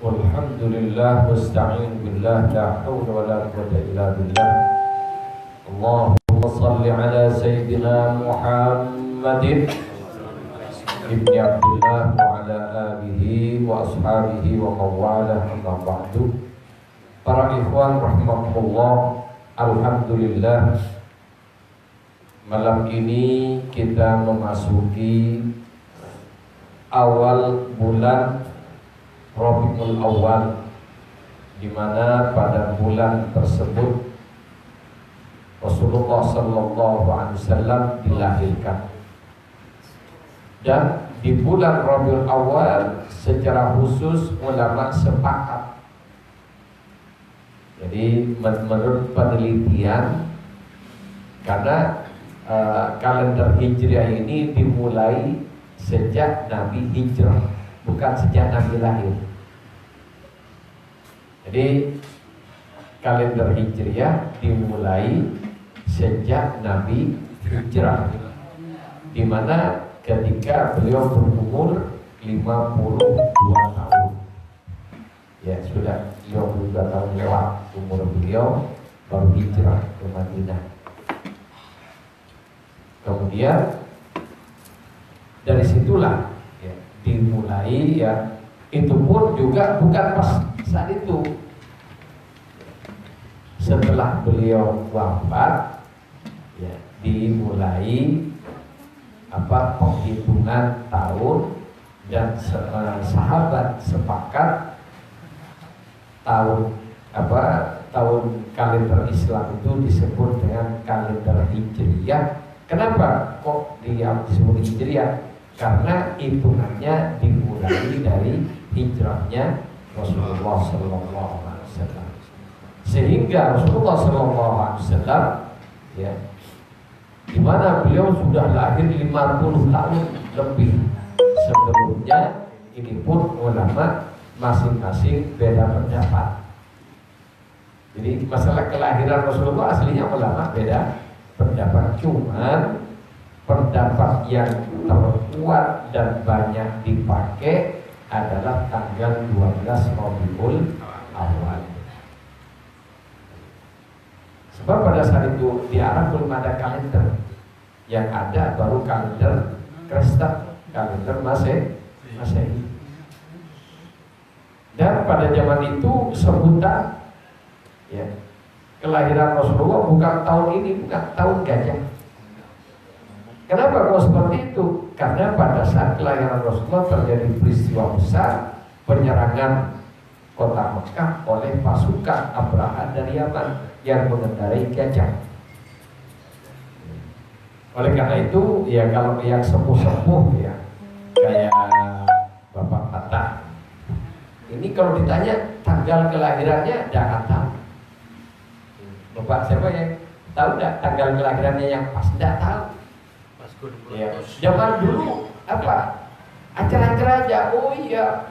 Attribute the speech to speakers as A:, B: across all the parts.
A: Alhamdulillah wasta'in billah la hawla wa la quwwata illa billah. Allahumma salli ala sayyidina Muhammadin ibni Abdullah wa ala alihi wa ashabihi wa mawalah amma ba'du. Para ikhwan rahimahullah, alhamdulillah, malam ini kita memasuki awal bulan Rabiul Awal, di mana pada bulan tersebut Rasulullah sallallahu alaihi wasallam dilahirkan. Dan di bulan Rabiul Awal secara khusus ulama sepakat. Jadi menurut penelitian, karena kalender Hijriah ini dimulai sejak Nabi hijrah, bukan sejak Nabi lahir. Jadi kalender Hijriah dimulai sejak Nabi hijrah, di mana ketika beliau berumur 52 tahun. Ya, sudah 52 tahun lewat umur beliau, baru hijrah ke Madinah. Kemudian dari situlah ya, dimulai ya, itu pun juga bukan pas saat itu. Setelah beliau wafat ya, dimulai penghitungan tahun, dan sahabat sepakat tahun kalender Islam itu disebut dengan kalender Hijriah. Kenapa kok disebut Hijriah? Karena hitungannya dimulai dari hijrahnya Rasulullah Sallallahu Alaihi Wasallam, sehingga Rasulullah Sallallahu Alaihi Wasallam ya, di mana beliau sudah lahir 50 tahun lebih sebelumnya. Ini pun ulama masing-masing beda pendapat. Jadi masalah kelahiran Rasulullah aslinya ulama beda pendapat, cuman pendapat yang terkuat dan banyak dipakai adalah tanggal 12 Rabiul Awal. Sebab pada saat itu di Arab belum ada kalender, yang ada baru kalender Kristen, kalender Masehi. Dan pada zaman itu sebutan ya, kelahiran Rasulullah bukan tahun ini, bukan tahun gajah. Kenapa kok seperti itu? Karena pada saat kelahiran Rasulullah terjadi peristiwa besar, penyerangan kota Mekah oleh pasukan Abraha dari Yaman yang mengendarai gajah. Oleh karena itu, ya kalau yang sepuh-sepuh ya, kayak Bapak Hatta, ini kalau ditanya tanggal kelahirannya, jangan tahu. Bapak siapa yang tahu enggak tanggal kelahirannya yang pas? Enggak tahu. Ya, zaman dulu acara-acara aja. Oh iya,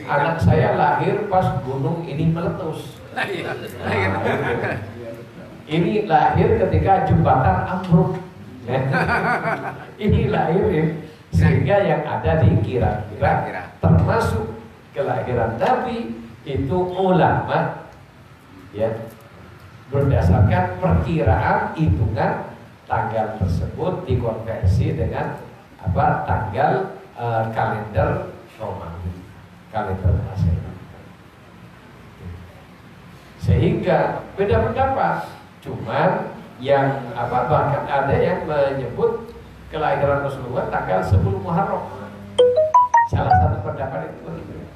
A: anak saya lahir pas gunung ini meletus. Ini lahir ketika jembatan ambruk. Ini lahir ya. Sehingga yang ada dikira-kira termasuk kelahiran Nabi itu ulama ya, berdasarkan perkiraan hitungan tanggal tersebut dikonversi dengan tanggal kalender Romawi, kalender Masehi. Sehingga beda pendapat. Cuman yang bahkan ada yang menyebut kelahiran Rasulullah tanggal 10 Muharram. Salah satu pendapat itu begitu.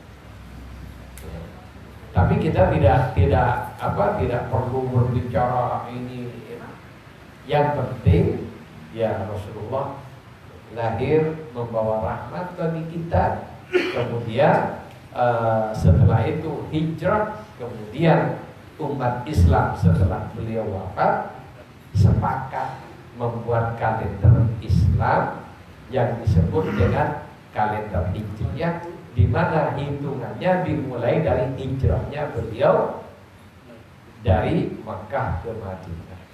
A: Tapi kita tidak perlu berbicara ini. Yang penting ya Rasulullah lahir membawa rahmat bagi kita. Kemudian setelah itu hijrah. Kemudian umat Islam setelah beliau wafat sepakat membuat kalender Islam yang disebut dengan kalender Hijriah, di mana hitungannya dimulai dari hijrahnya beliau dari Makkah ke Madinah.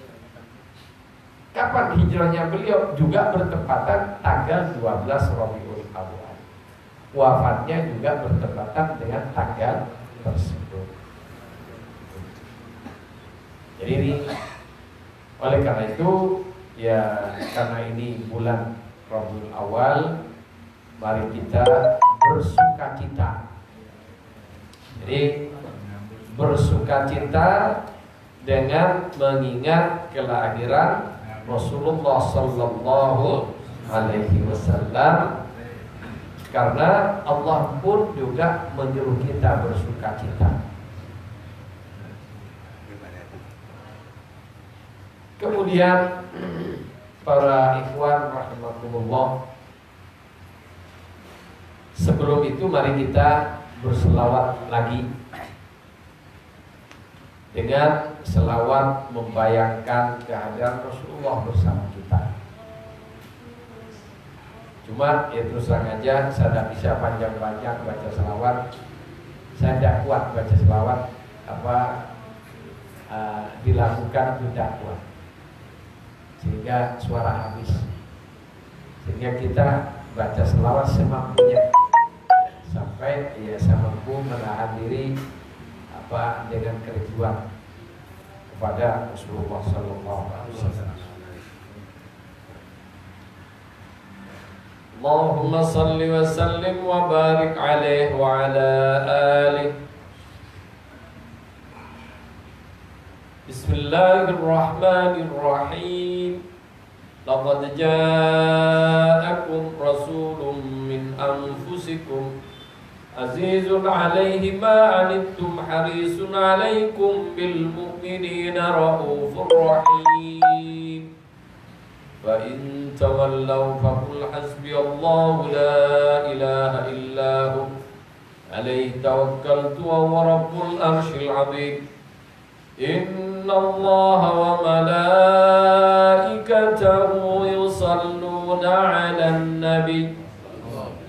A: Kapan hijrahnya beliau? Juga bertepatan tanggal 12 Rabiul Awal. Wafatnya juga bertepatan dengan tanggal tersebut. Jadi ini, oleh karena itu ya, karena ini bulan Rabiul Awal, mari kita bersukacita. Jadi bersukacita dengan mengingat kelahiran Rasulullah Sallallahu Alaihi Wasallam, karena Allah pun juga menyuruh kita bersukacita. Kemudian para ikhwan rahimakumullah, sebelum itu mari kita berselawat lagi dengan selawat membayangkan kehadiran Rasulullah bersama kita. Cuma ya terus terang aja, saya tidak bisa panjang-panjang baca selawat. Saya tidak kuat baca selawat, dilakukan tidak kuat, sehingga suara habis. Sehingga kita baca selawat semampunya, sampai ya saya mampu menahan diri dengan kerinduan kepada Rasulullah Sallallahu Alaihi Wasallam. Allahumma salli wa sallim wa barik alaihi wa ala alihi. Bismillahirrahmanirrahim. Laqad ja'akum rasulun min anfusikum azizun 'alaihi ma 'anittum harisun 'alaikum bil mu'minina raufur rahim. Fa in tawallaw faqul hasbiyallahu la ilaha illa hu 'alaihi tawakkaltu wa huwa rabbul arsyil 'azim. Inna Allaha wa malaikatahu yusalluna 'alan nabi.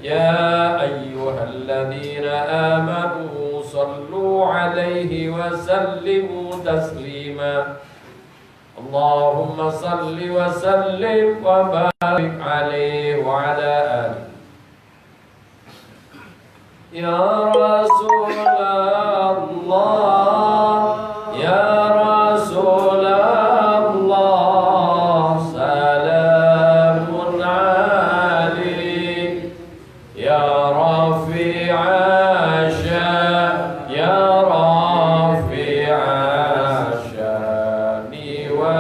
A: Ya ayyuhalladzina amanu sallu 'alaihi wa sallimu taslima. Allahumma salli wa sallim wa barik 'alaihi wa ala alihi. Ya Rasulullah, ya Rasulullah, salamun 'alaik. Ya Rafi'a sya, ya Rafi'a syani wa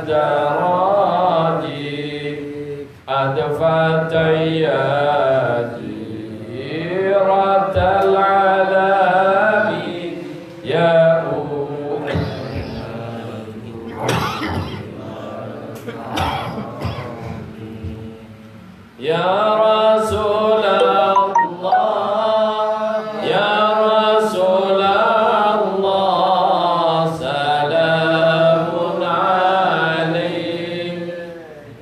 A: daraji, adfa tayyadi ratal alami. Ya Ya Rasulullah, ya Rasulullah, salamun 'alaik.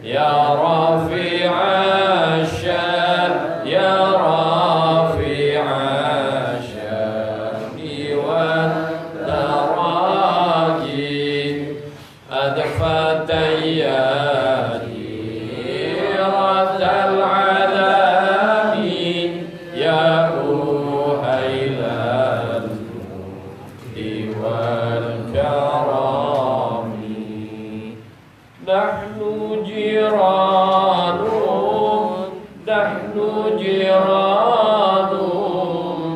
A: Ya Rafi'a syan, ya Rafi'a syani wa daraji, adfa tayyadi ratal alamin. Ya ruhailal mulki wal karami. Nahnu jiranum, nahnu jiranum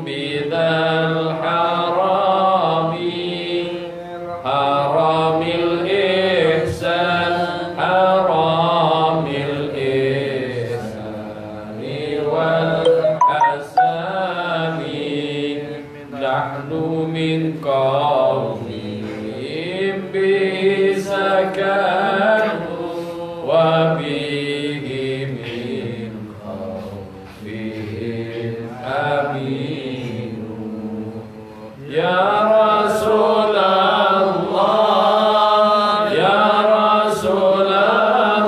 A: bidhal harami, haramil ihsan, haramil ihsani wal asami. Nahnu min qawmihim bi sakanu wa bihi min khawfihim aminu. Ya Rasulullah, ya Rasulullah,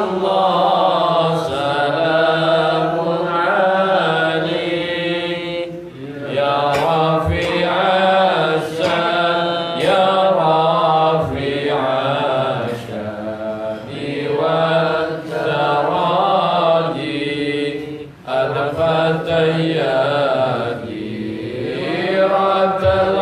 A: salamun 'alaik. Ya Rafi'a syan, ya Rafi'a syani wa daraji, adfa tayyadi ratal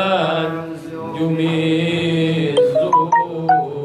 B: بالأنجم الزهور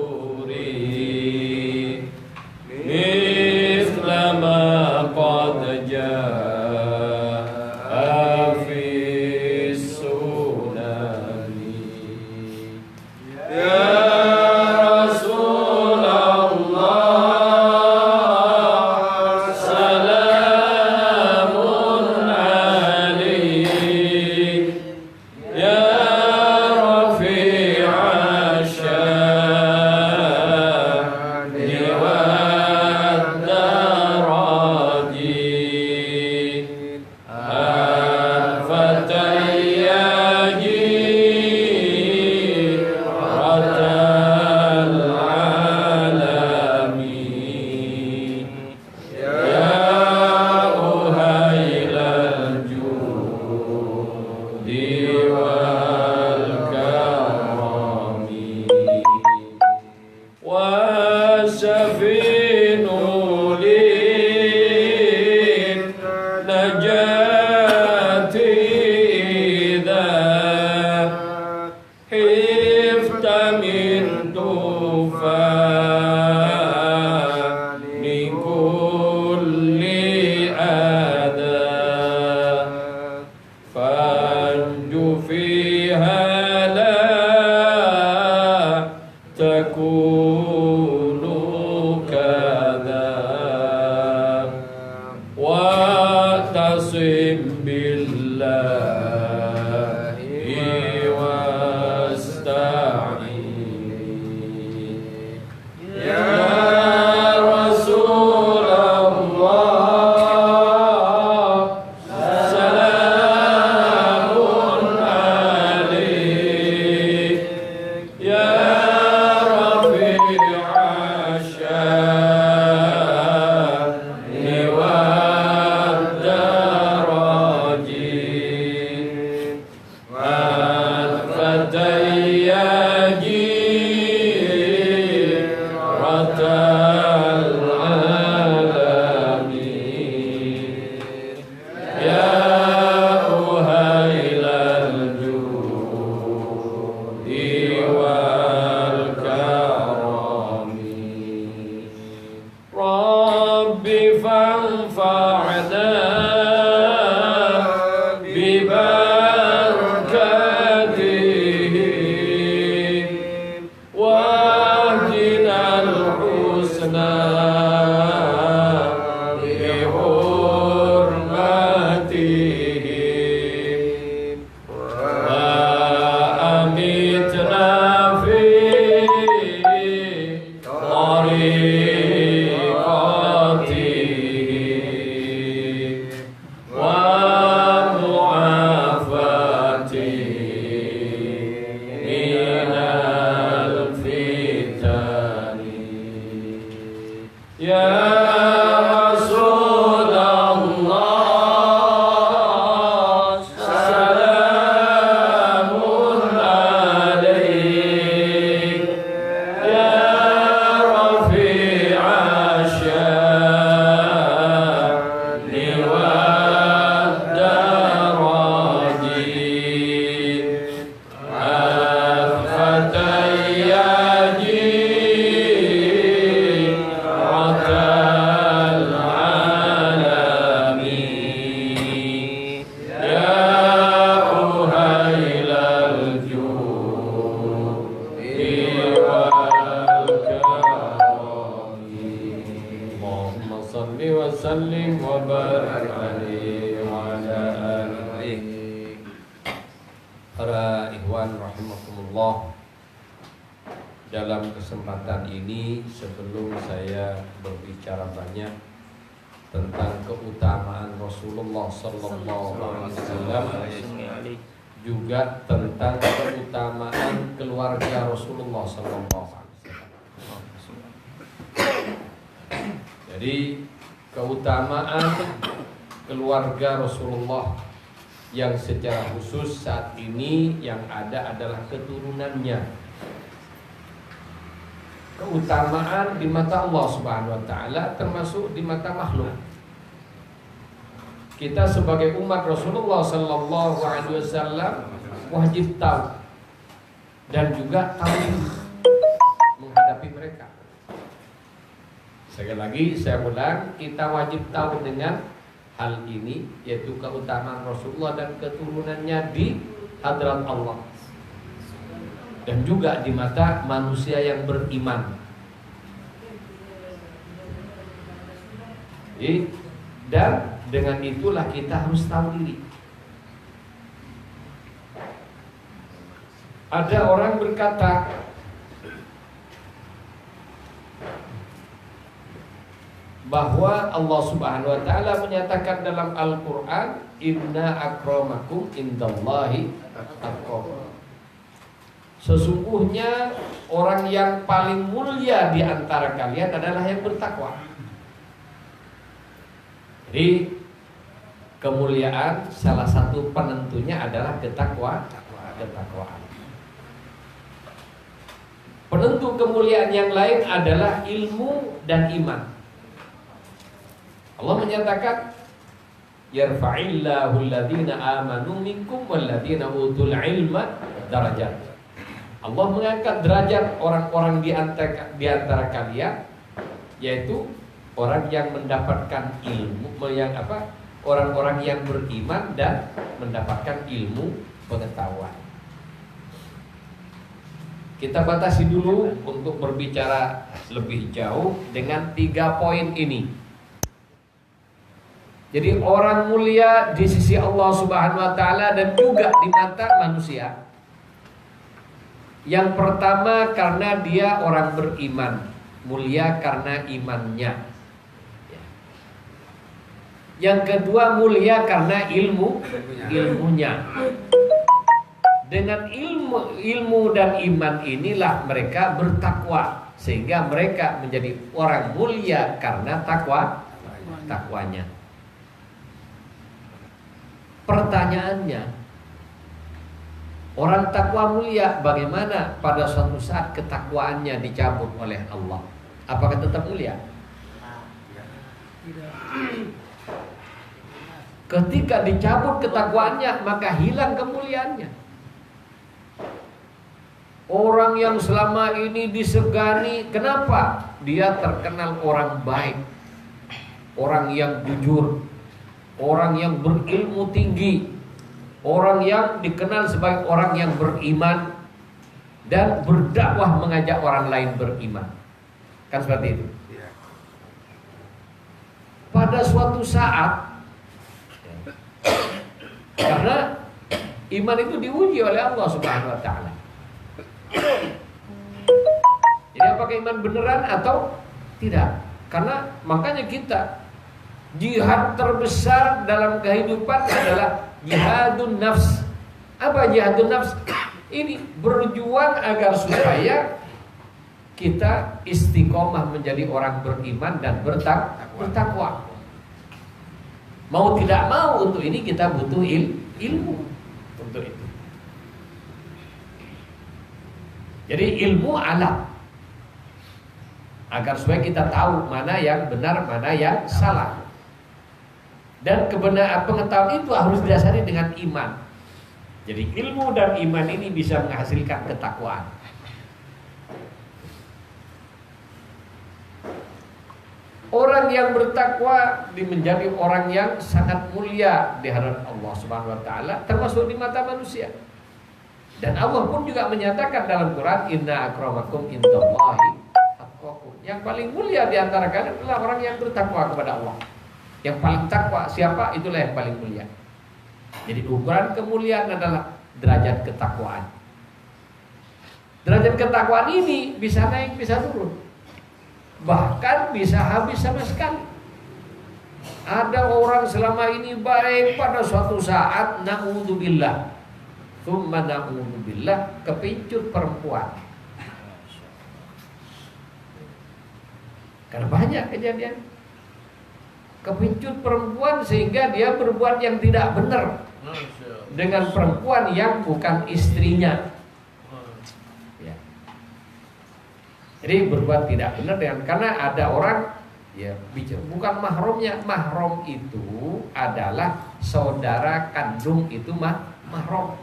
A: سفين للنجاة إذا حفت من طوفان كل أذى فانج فيها لا تكون كذا واعتصم بالله واستعين يا رسول الله سلام عليك يا رفيع الشان والدرج والفتى جيرة العالمين يا أهيل الجود والكرم رب فانفعنا ببركاته واهدنا الحسنى بحرمته وأمتنا في طريقته ومعافاته من الفتن يا رسول الله سلام عليك يا رفيع الشان والدرج الفتى جيرة العالمين يا أهيل الجود والكرم اللهم صل وسلم وبارك عليه وعلى آله. Para ikhwan rahimakumullah, dalam kesempatan ini sebelum saya berbicara banyak tentang keutamaan Rasulullah sallallahu alaihi wasallam, juga tentang keutamaan keluarga Rasulullah sallallahu alaihi wasallam. Jadi keutamaan keluarga Rasulullah yang secara khusus saat ini yang ada adalah keturunannya. Keutamaan di mata Allah Subhanahu wa taala termasuk di mata makhluk. Kita sebagai umat Rasulullah sallallahu alaihi wasallam wajib tahu dan juga tahu menghadapi mereka. Sekali lagi saya ulang, kita wajib tahu dengan hal ini, yaitu keutamaan Rasulullah dan keturunannya di hadrat Allah dan juga di mata manusia yang beriman. Dan dengan itulah kita harus tahu diri. Ada orang berkata, bahwa Allah Subhanahu wa taala menyatakan dalam Al-Qur'an, inna akramakum indallahi atqakum. Sesungguhnya orang yang paling mulia di antara kalian adalah yang bertakwa. Jadi kemuliaan salah satu penentunya adalah ketakwaan. Penentu kemuliaan yang lain adalah ilmu dan iman. Allah menyatakan, yarfa'illahu alladhina amanu minkum walladhina utul ilma darajat. Allah mengangkat derajat orang-orang di antara kalian, yaitu orang yang mendapatkan ilmu, orang-orang yang beriman dan mendapatkan ilmu pengetahuan. Kita batasi dulu untuk berbicara lebih jauh dengan 3 poin ini. Jadi orang mulia di sisi Allah Subhanahu wa taala dan juga di mata manusia. Yang pertama karena dia orang beriman, mulia karena imannya. Yang kedua mulia karena ilmunya. Dengan ilmu dan iman inilah mereka bertakwa, sehingga mereka menjadi orang mulia karena takwanya. Pertanyaannya, orang takwa mulia bagaimana pada suatu saat ketakwaannya dicabut oleh Allah? Apakah tetap mulia? Ketika dicabut ketakwaannya, maka hilang kemuliaannya. Orang yang selama ini disegani, kenapa? Dia terkenal orang baik, orang yang jujur, orang yang berilmu tinggi, orang yang dikenal sebagai orang yang beriman dan berdakwah mengajak orang lain beriman. Kan seperti itu. Pada suatu saat, karena iman itu diuji oleh Allah Subhanahu wa taala. Jadi apakah iman beneran atau tidak? Karena makanya kita jihad terbesar dalam kehidupan adalah jihadun nafs. Apa jihadun nafs? Ini berjuang agar supaya kita istiqomah menjadi orang beriman dan bertakwa. Mau tidak mau untuk ini kita butuh ilmu untuk itu. Jadi ilmu alat agar supaya kita tahu mana yang benar, mana yang salah. Dan kebenaran pengetahuan itu harus didasari dengan iman. Jadi ilmu dan iman ini bisa menghasilkan ketakwaan. Orang yang bertakwa menjadi orang yang sangat mulia di hadapan Allah Subhanahu wa taala, termasuk di mata manusia. Dan Allah pun juga menyatakan dalam Quran, inna akramakum indallahi atqakum. Yang paling mulia di antara kalian adalah orang yang bertakwa kepada Allah. Yang paling takwa siapa? Itulah yang paling mulia. Jadi ukuran kemuliaan adalah derajat ketakwaan. Derajat ketakwaan ini bisa naik, bisa turun. Bahkan bisa habis sama sekali. Ada orang selama ini baik, pada suatu saat na'udzubillah, tsumma na'udzubillah, kepincut perempuan. Karena banyak kejadian kepincut perempuan sehingga dia berbuat yang tidak benar dengan perempuan yang bukan istrinya. Ya. Jadi berbuat tidak benar dengan, karena ada orang ya bicara bukan mahramnya. Mahram itu adalah saudara kandung, itu mahram.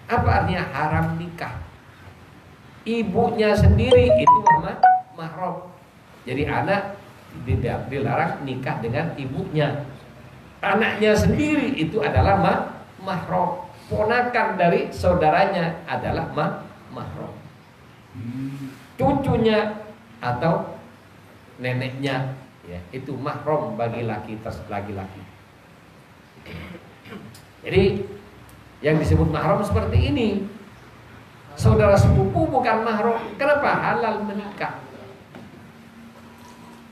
A: Apa artinya haram nikah? Ibunya sendiri itu mahram. Jadi anak tidak dilarang nikah dengan ibunya. Anaknya sendiri itu adalah mahram. Ponakan dari saudaranya adalah mahram. Cucunya atau neneknya ya, itu mahram bagi laki-laki. Jadi yang disebut mahram seperti ini. Saudara sepupu bukan mahram. Kenapa? Halal menikah.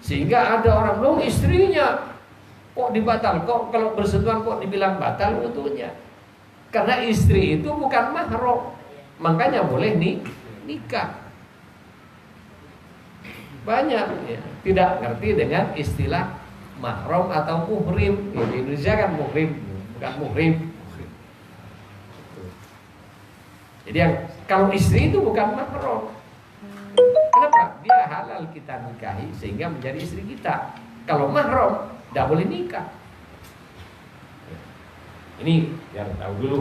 A: Sehingga ada orang dong istrinya kok dibatal, kok kalau bersentuhan kok dibilang batal wudunya. Karena istri itu bukan mahram, makanya boleh nikah. Banyak ya, tidak ngerti dengan istilah mahram atau muhrim. Ya, di Indonesia kan muhrim, bukan muhrim. Jadi yang kalau istri itu bukan mahram. Kenapa? Dia halal kita nikahi sehingga menjadi istri kita. Kalau mahram, tidak boleh nikah. Ini biar tahu dulu.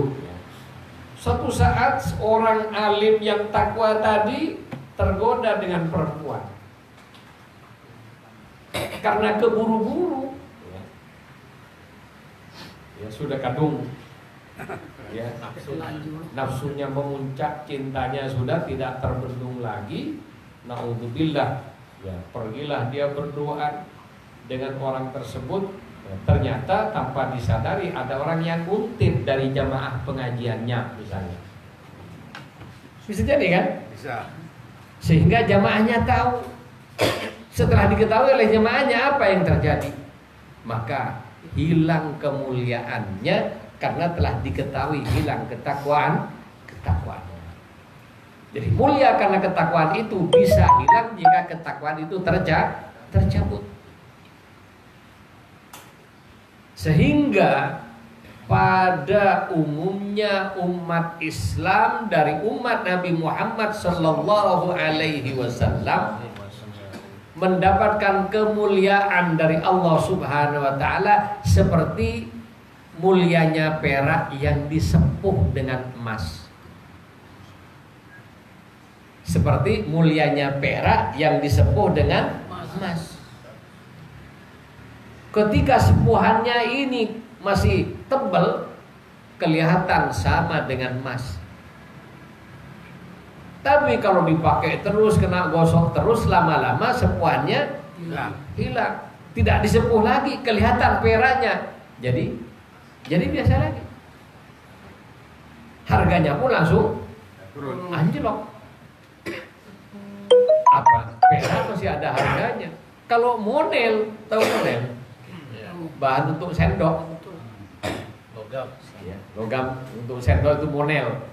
A: Suatu saat seorang alim yang takwa tadi tergoda dengan perempuan. Karena keburu-buru, ya sudah kadung, ya nafsunya memuncak, cintanya sudah tidak terbendung lagi. Naudzubillah, ya pergilah dia berdoa dengan orang tersebut. Ternyata tanpa disadari ada orang yang ngutip dari jamaah pengajiannya misalnya. Bisa jadi kan?
B: Bisa.
A: Sehingga jamaahnya tahu. Setelah diketahui oleh jamaahnya apa yang terjadi, maka hilang kemuliaannya karena telah diketahui hilang ketakwaan. Jadi mulia karena ketakwaan itu bisa hilang jika ketakwaan itu tercabut. Sehingga pada umumnya umat Islam dari umat Nabi Muhammad sallallahu alaihi wasallam mendapatkan kemuliaan dari Allah Subhanahu wa taala seperti mulianya perak yang disepuh dengan emas. Seperti mulianya perak yang disepuh dengan emas. Ketika sepuhannya ini masih tebal, kelihatan sama dengan emas. Tapi kalau dipakai terus, kena gosok terus, lama-lama sepuhannya hilang. Tidak disepuh lagi, kelihatan peraknya. Jadi biasa lagi. Harganya pun langsung anjlok. Apa? Perak masih ada harganya. Kalau model, tahu model? Bahan untuk sendok, logam untuk sendok itu monel.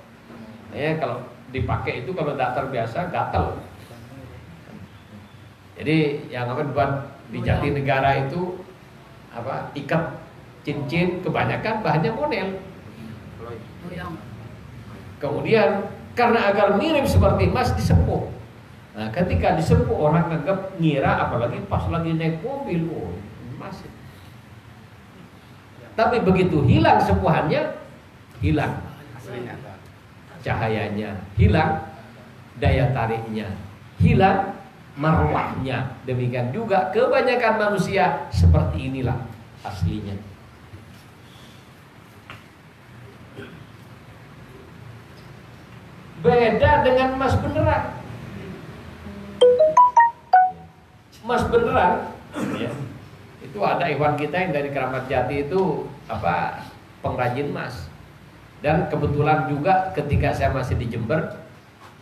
A: Ya, kalau dipakai itu kalau tidak terbiasa gatal. Jadi yang akan buat di Jatinegara itu apa? Ikat cincin kebanyakan bahannya monel. Kemudian karena agar mirip seperti emas disepuh. Nah, ketika disepuh orang anggap ngira, apalagi pas lagi naik mobil, oh emas. Tapi begitu hilang sepuhannya, hilang cahayanya, hilang daya tariknya, hilang marwahnya. Demikian juga kebanyakan manusia seperti inilah aslinya. Beda dengan emas beneran. Emas beneran, ya. Itu ada Iwan kita yang dari Keramat Jati itu pengrajin emas. Dan kebetulan juga ketika saya masih di Jember,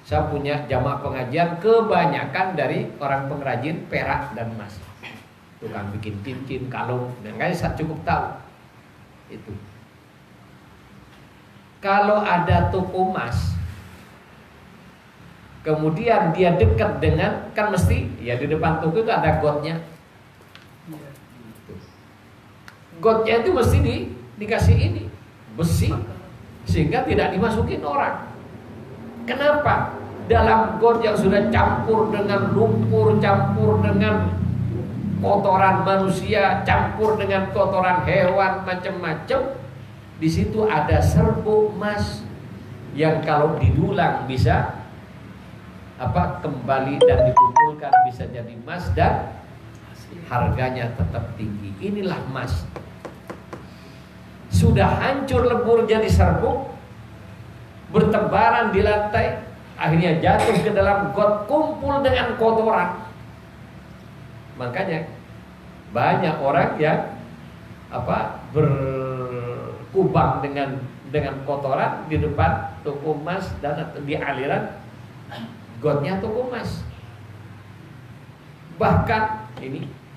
A: saya punya jamaah pengajian kebanyakan dari orang pengrajin perak dan emas. Tukang bikin cincin, kalung, dan kayaknya saya cukup tahu itu. Kalau ada toko emas, kemudian dia dekat dengan, kan mesti ya di depan toko itu ada gotnya. Gotnya itu mesti dikasih ini besi sehingga tidak dimasukin orang. Kenapa? Dalam got yang sudah campur dengan lumpur, campur dengan kotoran manusia, campur dengan kotoran hewan macam-macam, di situ ada serbuk emas yang kalau didulang bisa kembali dan dikumpulkan bisa jadi emas dan harganya tetap tinggi. Inilah emas. Sudah hancur lebur jadi serbuk, bertebaran di lantai, akhirnya jatuh ke dalam got, kumpul dengan kotoran. Makanya banyak orang yang berkubang dengan kotoran di depan toko emas dan di aliran gotnya toko emas. Bahkan ini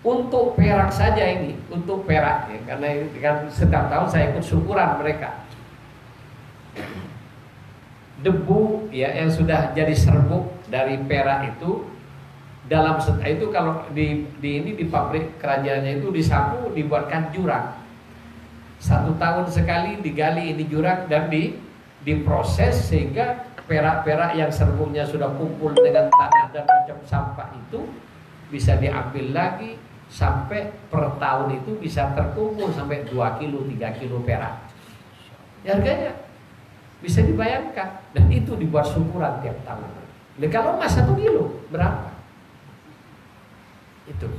A: untuk perak saja ini, untuk perak ya, karena ini kan setiap tahun saya ikut syukuran mereka. Debu ya yang sudah jadi serbuk dari perak itu dalam itu kalau di pabrik kerajaannya itu disapu, dibuatkan jurang. 1 tahun sekali digali ini jurang dan diproses sehingga perak-perak yang serbuknya sudah kumpul dengan tanah dan macam sampah itu bisa diambil lagi, sampai per tahun itu bisa terkumpul sampai 2 kilo 3 kilo perak. Harganya bisa dibayangkan, dan itu dibuat syukuran tiap tahun. Nah, kalau emas 1 kilo berapa? Itu.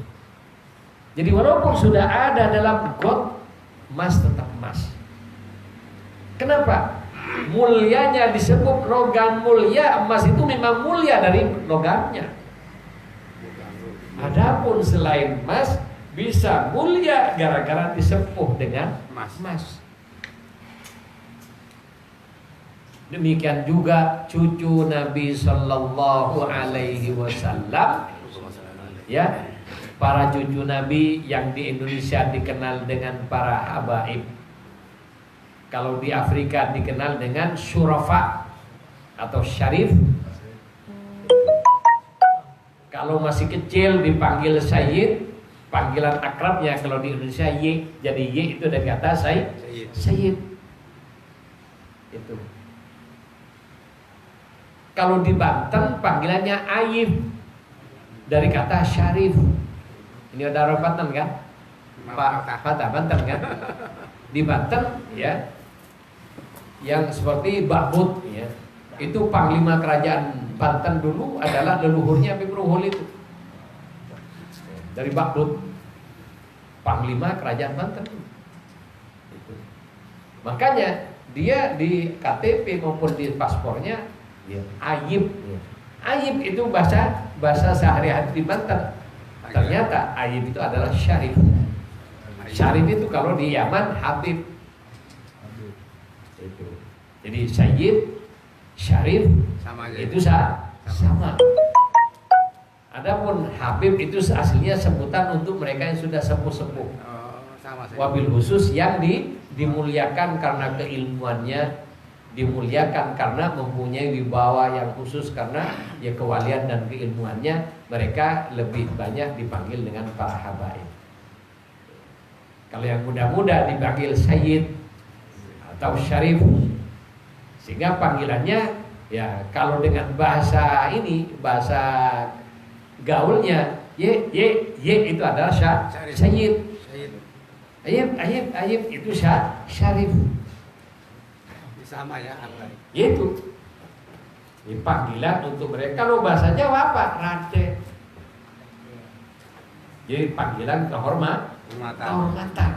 A: Jadi walaupun sudah ada dalam got, emas tetap emas. Kenapa? Mulianya disebut logam mulia, emas itu memang mulia dari logamnya. Adapun selain emas bisa mulia gara-gara disepuh dengan emas. Demikian juga cucu Nabi Sallallahu Alaihi Wasallam, ya, para cucu Nabi yang di Indonesia dikenal dengan para habaib. Kalau di Afrika dikenal dengan syurafa atau syarif. Kalau masih kecil dipanggil sayyid, panggilan akrabnya kalau di Indonesia Y, jadi Y itu dari kata sayyid. Itu. Kalau di Banten panggilannya Ayib, dari kata syarif. Ini ada orang Banten kan? Pak Banten kan? Di Banten ya, yang seperti Bakbut ya, itu panglima kerajaan Banten dulu adalah leluhurnya Habib Ruhul itu, dari Bakbut, panglima kerajaan Banten itu. Makanya dia di KTP maupun di paspornya ya, Ayib ya. Ayib itu bahasa sehari-hari di Banten. Ternyata Ayib itu adalah syarif. Syarif itu kalau di Yaman Habib. Itu. Jadi sayyid, syarif itu sama. Adapun Habib itu aslinya sebutan untuk mereka yang sudah sepuh-sepuh. Wabil khusus yang dimuliakan karena keilmuannya, dimuliakan karena mempunyai wibawa yang khusus karena ya kewalian dan keilmuannya, mereka lebih banyak dipanggil dengan para habaib. Kalau yang muda-muda dipanggil sayyid atau syarif, sehingga panggilannya ya kalau dengan bahasa ini, bahasa gaulnya ye itu adalah sayyid. Ayib itu syarif.
B: Sama ya,
A: Itu. Ini panggilan untuk mereka. Kalau bahasa Jawa apa? Raden. Jadi panggilan kehormatan.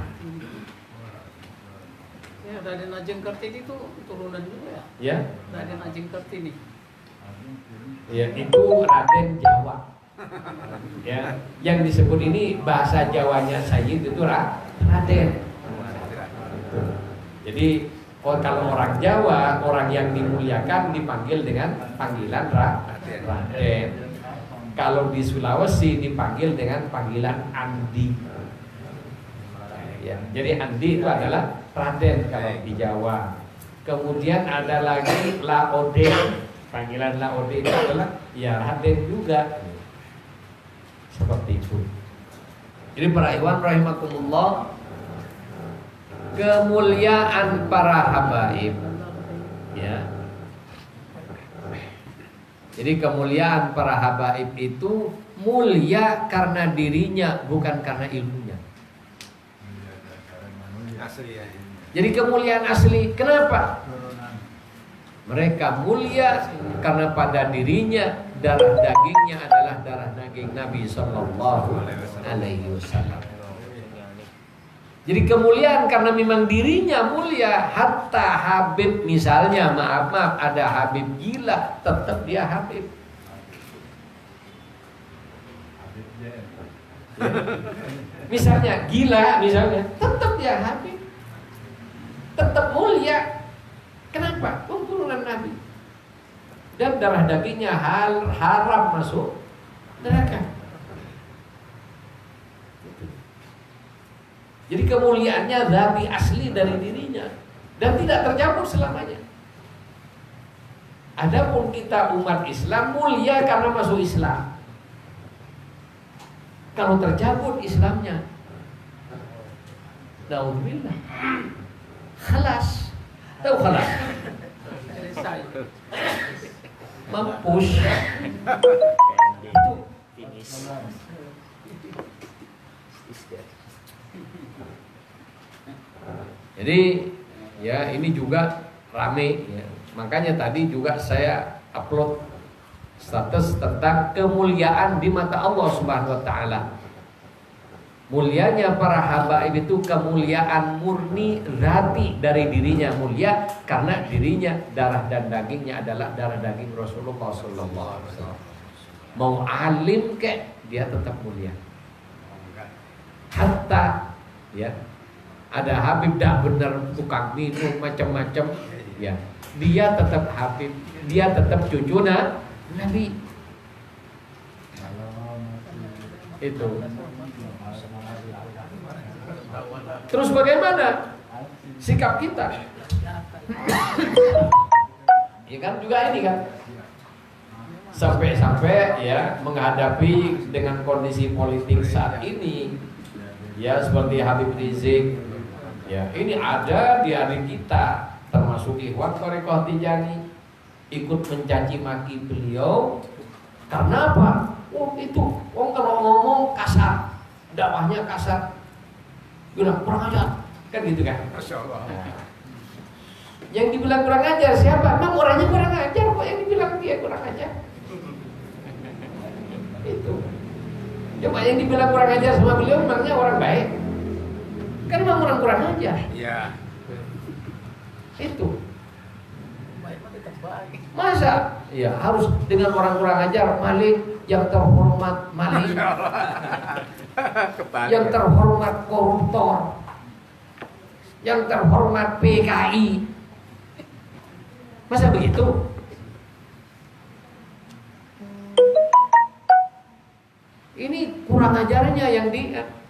B: Ya, Raden Ajeng Kartini itu turunan juga ya?
A: Ya.
B: Raden Ajeng Kartini.
A: Ya, itu Raden Jawa. Ya, yang disebut ini bahasa Jawanya Sayyid itu Raden. Jadi kalau orang Jawa, orang yang dimuliakan dipanggil dengan panggilan Raden. Kalau di Sulawesi dipanggil dengan panggilan Andi. Ya, jadi Andi itu adalah Raden kalau di Jawa. Kemudian ada lagi Laode. Panggilan Laode itu adalah ya Raden juga. Seperti itu. Jadi para ikhwan rahimakumullah, kemuliaan para habaib ya. Jadi kemuliaan para habaib itu mulia karena dirinya, bukan karena ilmunya.
B: Asli ya.
A: Jadi kemuliaan asli. Kenapa? Mereka mulia karena pada dirinya darah dagingnya adalah darah daging Nabi Sallallahu Alaihi Wasallam. Jadi kemuliaan karena memang dirinya mulia. Hatta Habib misalnya, maaf ada Habib gila, tetap dia Habib. Misalnya gila, misalnya tetap dia Habib, tetap mulia. Kenapa? Turunan Nabi. Dan darah dagingnya haram masuk neraka. Jadi kemuliaannya dzati asli dari dirinya dan tidak tercampur selamanya. Adapun kita umat Islam mulia karena masuk Islam. Kalau tercampur Islamnya, naudzubillah, khalas. Tahu khalas?
B: Saya.
A: Mampus. Jadi ya ini juga rame ya. Makanya tadi juga saya upload status tentang kemuliaan di mata Allah Subhanahu wa taala. Mulianya para habaib itu kemuliaan murni zati dari dirinya, mulia karena dirinya darah dan dagingnya adalah darah daging Rasulullah sallallahu alaihi wasallam. Mau alim kek dia tetap mulia. Hatta ya ada habib dah benar tukang minum macam-macam ya. Dia tetap habib, dia tetap cucu Nabi. Itu. Terus bagaimana sikap kita? Ya kan juga ini kan. Sampai-sampai ya menghadapi dengan kondisi politik saat ini ya seperti Habib Rizik ya ini ada di adik kita termasuk Ikhwan Thariqah Tijani ikut mencaci maki beliau karena apa? Oh itu, kalau ngomong kasar, dakwahnya kasar, bilang kurang ajar, kan gitu kan?
B: Masya Allah.
A: Nah, yang dibilang kurang ajar siapa? Memang orangnya kurang ajar kok yang dibilang dia kurang ajar. Itu. Coba yang dibilang kurang ajar sama beliau memangnya orang baik? Kan memang orang kurang ajar.
B: Iya.
A: Itu.
B: Baik mah tetap baik.
A: Masa? Ya harus dengan orang kurang ajar, maling yang terhormat maling, yang terhormat koruptor, yang terhormat PKI. Masa begitu? Ini kurang ajarnya yang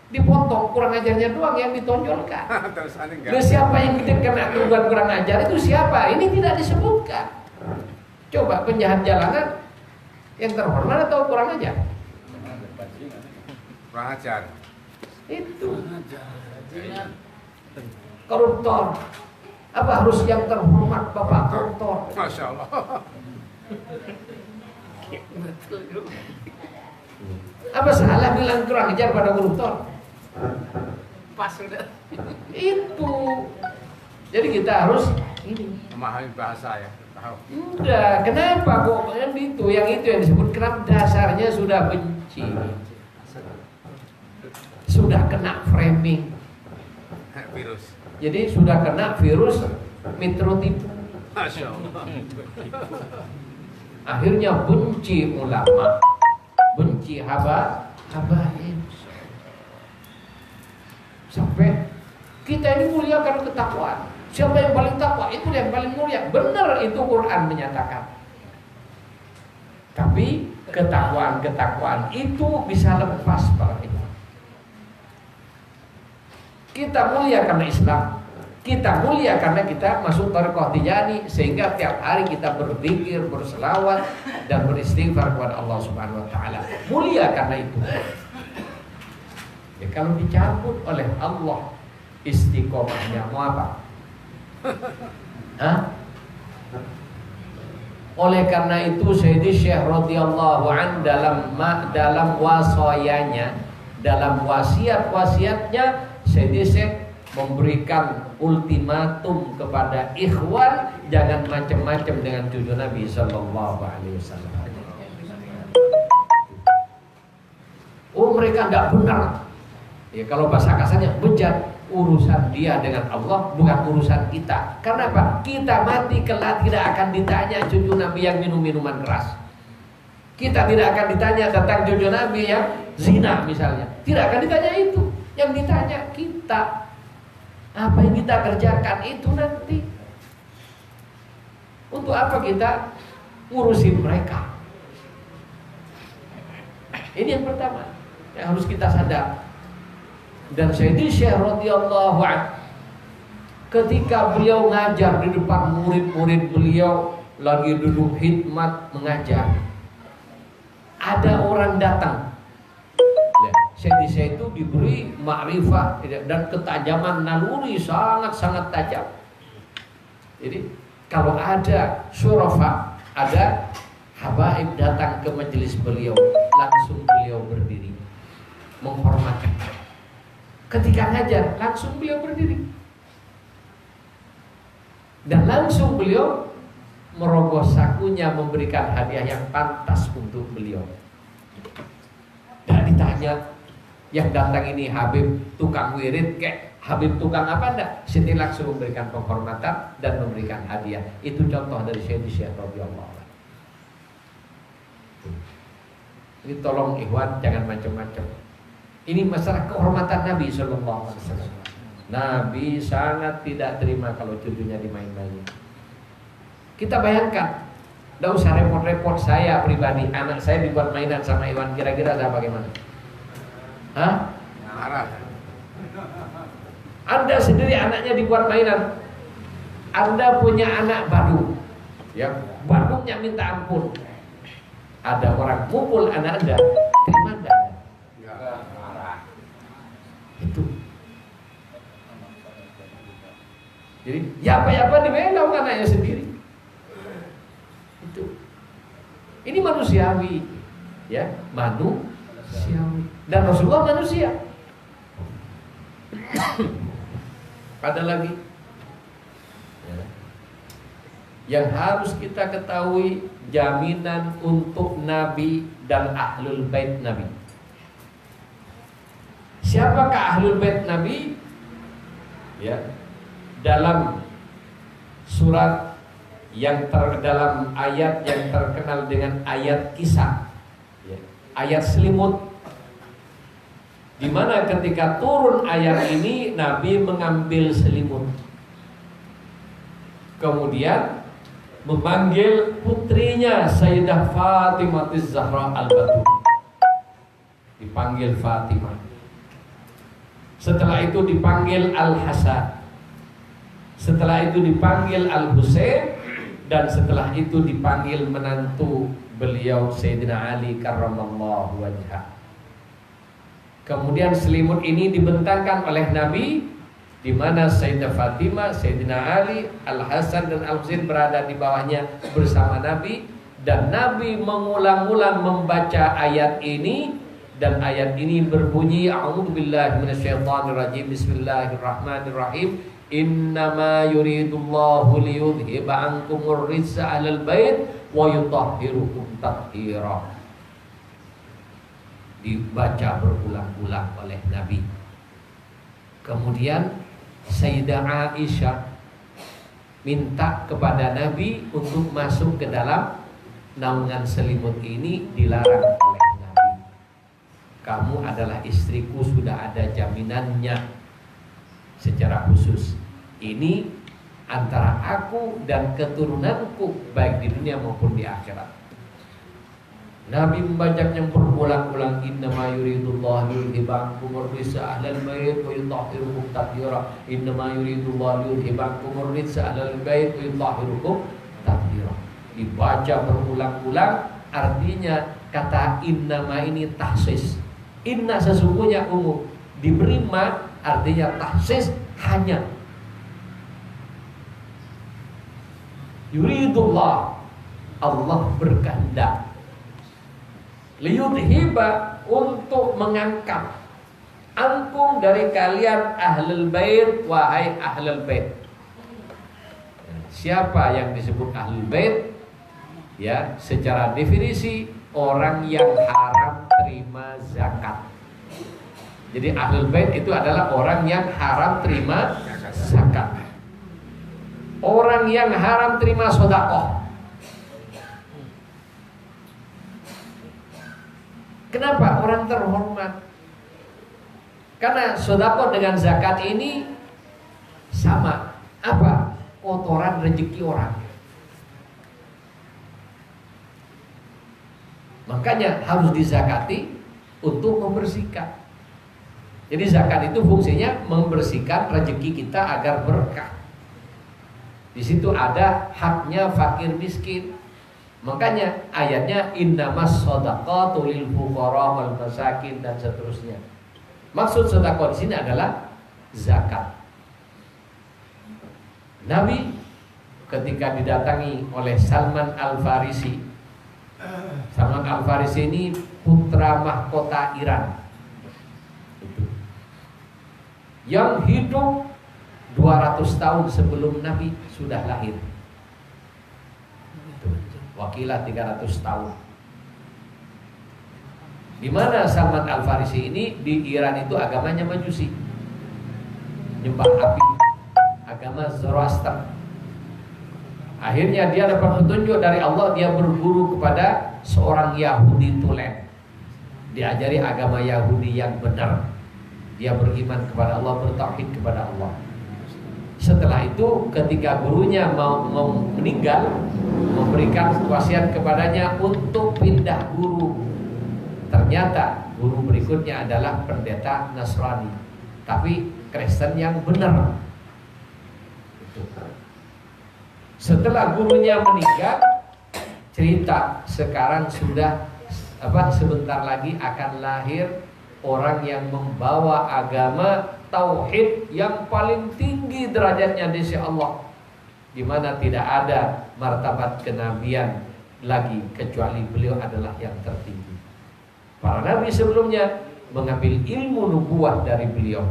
A: dipotong, kurang ajarnya doang yang ditonjolkan. Lalu siapa yang kena tuduhan kurang ajar itu siapa? Ini tidak disebutkan. Coba penjahat jalanan yang terhormat atau kurang ajar?
B: Kurang ajar.
A: Itu. Koruptor. Apa harus yang terhormat Bapak koruptor?
B: Masya Allah.
A: Apa salah bilang kurang ajar pada koruptor?
B: Pas sudah.
A: Itu. Jadi kita harus ini
B: Memahami bahasa ya. Tahu.
A: udah, kenapa kok kan itu yang disebut kenapa dasarnya sudah benci, sudah kena framing,
B: Virus.
A: jadi sudah kena virus mitrotipu.
B: Masya Allah.
A: Akhirnya benci ulama, benci habaib, sampai kita ini mulia karena ketakwaan. Siapa yang paling takwa itu yang paling mulia. Benar itu Quran menyatakan. Tapi ketakwaan itu bisa lepas pada kita. Kita mulia karena Islam. Kita mulia karena kita masuk Thariqah Tijani, sehingga tiap hari kita berzikir, berselawat dan beristighfar kepada Allah Subhanahu wa taala. Mulia karena itu. Ya, kalau dicabut oleh Allah istiqomahnya mau apa? Hah? Oleh karena itu Sayyidi Syekh radhiyallahu an dalam wasayanya, dalam wasiat-wasiatnya Sayyidi Syekh memberikan ultimatum kepada ikhwan jangan macam-macam dengan cucu Nabi sallallahu alaihi wasallam. Oh mereka tidak benar. Ya kalau bahasa kasarnya bejat. Urusan dia dengan Allah bukan urusan kita. Karena apa? Kita mati kelak tidak akan ditanya cucu Nabi yang minum minuman keras. Kita tidak akan ditanya tentang cucu Nabi yang zina misalnya. Tidak akan ditanya itu. Yang ditanya kita. Apa yang kita kerjakan itu nanti. Untuk apa kita ngurusin mereka? Ini yang pertama yang harus kita sadar. Dan Sayyidi Syekh radhiyallahu anhu ketika beliau ngajar di depan murid-murid beliau lagi duduk khidmat mengajar, ada orang datang. Sayyidi Syekh itu diberi ma'rifah dan ketajaman naluri sangat-sangat tajam. Jadi kalau ada syurafa, ada habaib datang ke majelis beliau, langsung beliau berdiri menghormati. Ketika ngajar, langsung beliau berdiri dan langsung beliau merogoh sakunya memberikan hadiah yang pantas untuk beliau. Dan ditanya, yang datang ini Habib tukang wirid kek, Habib tukang apa enggak? Siti langsung memberikan penghormatan dan memberikan hadiah. Itu contoh dari Syekh radhiyallahu anhu. Ini tolong ikhwan jangan macam-macam. Ini masalah kehormatan Nabi sallallahu alaihi wasallam. Nabi sangat tidak terima kalau cucunya dimain-mainin. Kita bayangkan, tidak usah repot-repot saya pribadi, anak saya dibuat mainan sama Iwan, kira-kira saya bagaimana? Hah?
B: Marah.
A: Anda sendiri anaknya dibuat mainan. Anda punya anak badung, ya, badungnya minta ampun. Ada orang mukul anak Anda, terima Anda?
B: Enggak, marah.
A: Itu. Jadi, ya apa-apa dimegang anaknya sendiri. Itu. Ini manusiawi, ya, manusiawi. Dan Rasulullah manusia. Ada lagi ya, yang harus kita ketahui, jaminan untuk Nabi dan Ahlul Bait Nabi. Siapakah Ahlul Bait Nabi? Ya, dalam surat yang dalam ayat yang terkenal dengan ayat kisah, ya, ayat selimut, di mana ketika turun ayat ini Nabi mengambil selimut, kemudian memanggil putrinya Sayyidah Fatimah Az-Zahra Al-Batul, dipanggil Fatimah. Setelah itu dipanggil Al-Hasan, setelah itu dipanggil Al-Husain, dan setelah itu dipanggil menantu beliau Sayyidina Ali karramallahu wajhah. Kemudian selimut ini dibentangkan oleh Nabi, di mana Sayyidah Fatimah, Sayyidina Ali, Al-Hasan dan Al-Husain berada di bawahnya bersama Nabi. Dan Nabi mengulang-ulang membaca ayat ini, dan ayat ini berbunyi, a'udzubillahi minasyaitonirrajim, bismillahirrahmanirrahim, innama yuridullahu liyudhiba ankumur rijsa ahlal bait wa yutahhirukum tathira. Dibaca berulang-ulang oleh Nabi. Kemudian Sayyidah Aisyah minta kepada Nabi untuk masuk ke dalam naungan selimut ini, dilarang oleh Nabi. Kamu adalah istriku, sudah ada jaminannya secara khusus. Ini antara aku dan keturunanku, baik di dunia maupun di akhirat. Nabi membacanya berulang-ulang, innama yuridullahu liyudhiba ankumur rijsa ahlal bait wa yutahhirukum tathira. Innama yuridullahu liyudhiba ankumur rijsa ahlal bait wa yutahhirukum tathira. Dibaca berulang-ulang, artinya kata innama ini tahsis. Inna sesungguhnya umum, diberi ma artinya tahsis, hanya. Yuridullah, Allah berkehendak, liyudhiba, untuk mengangkat, ankum, dari kalian, ahlul bait, wahai ahlul bait. Siapa yang disebut ahlul bait? Ya, secara definisi orang yang haram terima zakat. Jadi ahlul bait itu adalah orang yang haram terima zakat, orang yang haram terima sedekah. Kenapa orang terhormat? Karena sedekah dengan zakat ini sama. Apa? Kotoran rezeki orang. Makanya harus dizakati untuk membersihkan. Jadi zakat itu fungsinya membersihkan rezeki kita agar berkah. Di situ ada haknya fakir miskin. Makanya ayatnya innamas shadaqatu lil fuqara wal masakin, dan seterusnya. Maksud sedekah di sini adalah zakat. Nabi ketika didatangi oleh Salman Al-Farisi. Salman Al-Farisi ini putra mahkota Iran. Yang hidup 200 tahun sebelum Nabi sudah lahir. Wakilah 300 tahun. Di mana Salman Al-Farisi ini? Di Iran itu agamanya Majusi, nyembah api, agama Zoroaster. Akhirnya dia dapat petunjuk dari Allah, dia berguru kepada seorang Yahudi tulen. Diajari agama Yahudi yang benar. Dia beriman kepada Allah, bertauhid kepada Allah. Setelah itu ketika gurunya mau meninggal, memberikan wasiat kepadanya untuk pindah guru. Ternyata guru berikutnya adalah pendeta Nasrani, tapi Kristen yang benar. Setelah gurunya meninggal, cerita sekarang sudah sebentar lagi akan lahir orang yang membawa agama tauhid yang paling tinggi derajatnya di sisi Allah, di mana tidak ada martabat kenabian lagi kecuali beliau adalah yang tertinggi. Para nabi sebelumnya mengambil ilmu nubuwah dari beliau.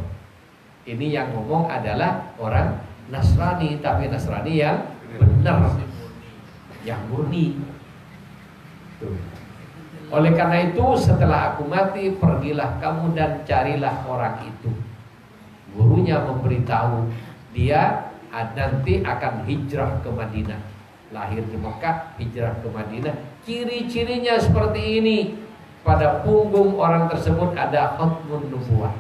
A: Ini yang ngomong adalah orang Nasrani, tapi Nasrani yang benar, yang murni. Oleh karena itu setelah aku mati, pergilah kamu dan carilah orang itu. Gurunya memberitahu dia nanti akan hijrah ke Madinah. Lahir di Mekah, hijrah ke Madinah. Ciri-cirinya seperti ini. Pada punggung orang tersebut ada khatmun nubuwah.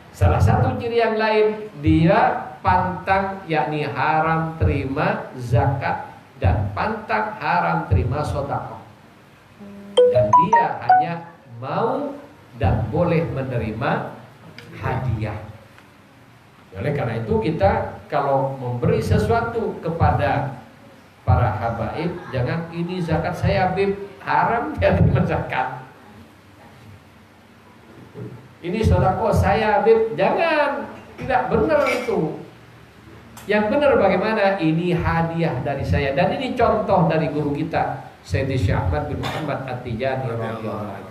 A: Salah satu ciri yang lain, dia pantang, yakni haram terima zakat dan pantang haram terima sedekah. Dan dia hanya mau dan boleh menerima hadiah. Oleh karena itu kita kalau memberi sesuatu kepada para habaib, jangan ini zakat saya Habib, haram dia terima zakat. Ini sedekah saya Habib, jangan, tidak benar itu. Yang benar bagaimana? Ini hadiah dari saya. Dan ini contoh dari guru kita Sayyidi Syekh Ahmad bin Muhammad At-Tijani radhiyallahu anhu.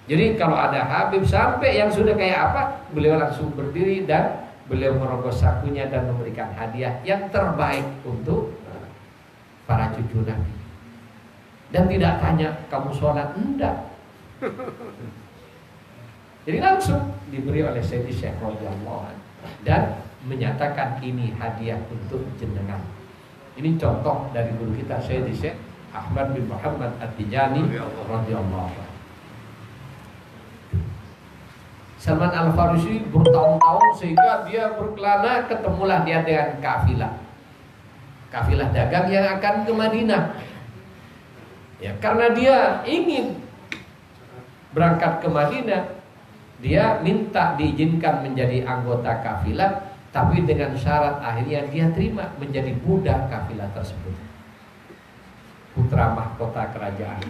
A: Jadi kalau ada Habib sampai yang sudah kayak apa, beliau langsung berdiri dan beliau merogoh sakunya dan memberikan hadiah yang terbaik untuk para cucu Nabi. Dan tidak tanya kamu sholat, enggak. Jadi langsung diberi oleh Sayyidi Syekh radhiyallahu anhu dan menyatakan ini hadiah untuk jenengan. Ini contoh dari guru kita Sayyidi Syekh Ahmad bin Muhammad At-Tijani radhiyallahu anhu. Salman Al-Farisi bertahun-tahun sehingga dia berkelana, ketemulah dia dengan kafilah dagang yang akan ke Madinah. Ya, karena dia ingin berangkat ke Madinah, dia minta diizinkan menjadi anggota kafilah, tapi dengan syarat akhirnya dia terima menjadi budak kafilah tersebut. Putra mahkota kerajaan,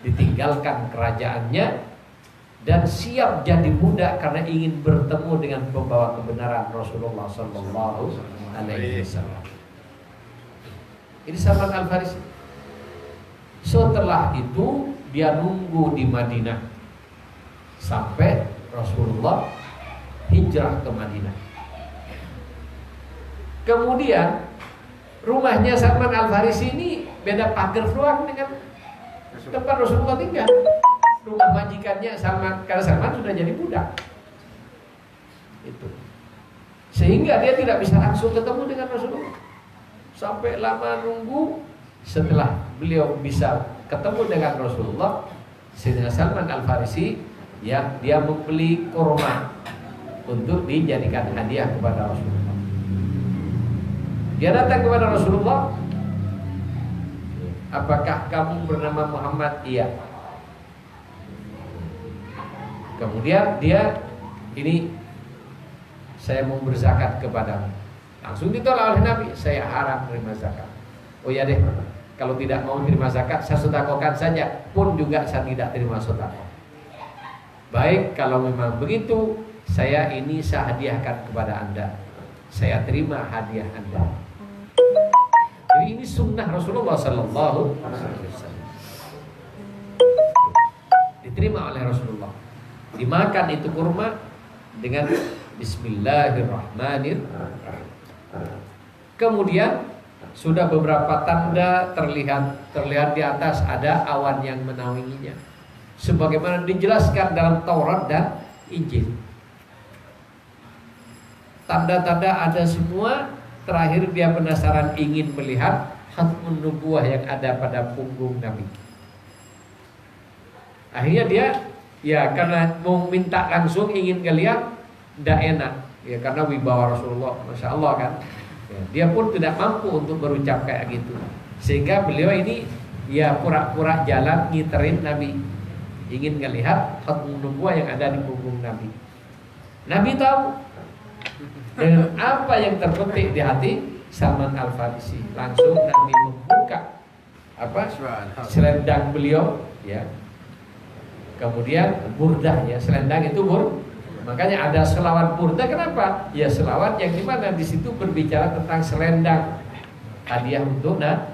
A: ditinggalkan kerajaannya dan siap jadi budak karena ingin bertemu dengan pembawa kebenaran Rasulullah sallallahu alaihi wasallam. Ini Salman Al-Farisi. Setelah itu dia nunggu di Madinah sampai Rasulullah hijrah ke Madinah. Kemudian rumahnya Salman Al-Farisi ini beda pagar ruang dengan tempat Rasulullah tinggal. Rumah majikannya Salman, karena Salman sudah jadi budak. Itu. Sehingga dia tidak bisa langsung ketemu dengan Rasulullah. Sampai lama nunggu, setelah beliau bisa ketemu dengan Rasulullah, Sayyidina Salman Al-Farisi ya, dia membeli kurma untuk dijadikan hadiah kepada Rasulullah. Dia datang kepada Rasulullah, apakah kamu bernama Muhammad? Iya. Kemudian dia, ini saya mau berzakat kepadamu. Langsung ditolak oleh Nabi, saya haram terima zakat. Oh ya deh, kalau tidak mau terima zakat, saya sedekahkan saja, pun juga saya tidak terima sedekah. Baik, kalau memang begitu, saya hadiahkan kepada Anda. Saya terima hadiah Anda. Jadi ini sunnah Rasulullah Sallallahu Alaihi Wasallam. Diterima oleh Rasulullah. Dimakan itu kurma dengan Bismillahirrahmanirrahim. Kemudian sudah beberapa tanda terlihat di atas ada awan yang menaunginya, sebagaimana dijelaskan dalam Taurat dan Injil. Tanda-tanda ada semua. Terakhir dia penasaran ingin melihat khatmun nubuwah yang ada pada punggung Nabi. Akhirnya dia ya karena mau minta langsung ingin ngeliat, tidak enak ya karena wibawa Rasulullah, Masya Allah kan ya, dia pun tidak mampu untuk berucap kayak gitu, sehingga beliau ini ya pura-pura jalan ngiterin Nabi, ingin ngelihat khatmun nubuwah yang ada di punggung Nabi. Nabi tahu dengan apa yang terpetik di hati Salman Al-Farisi. Langsung Nabi membuka selendang beliau ya. Kemudian burdahnya, selendang itu makanya ada selawat burdah. Kenapa? Ya selawat yang dimana di situ berbicara tentang selendang, hadiah untuk Nabi.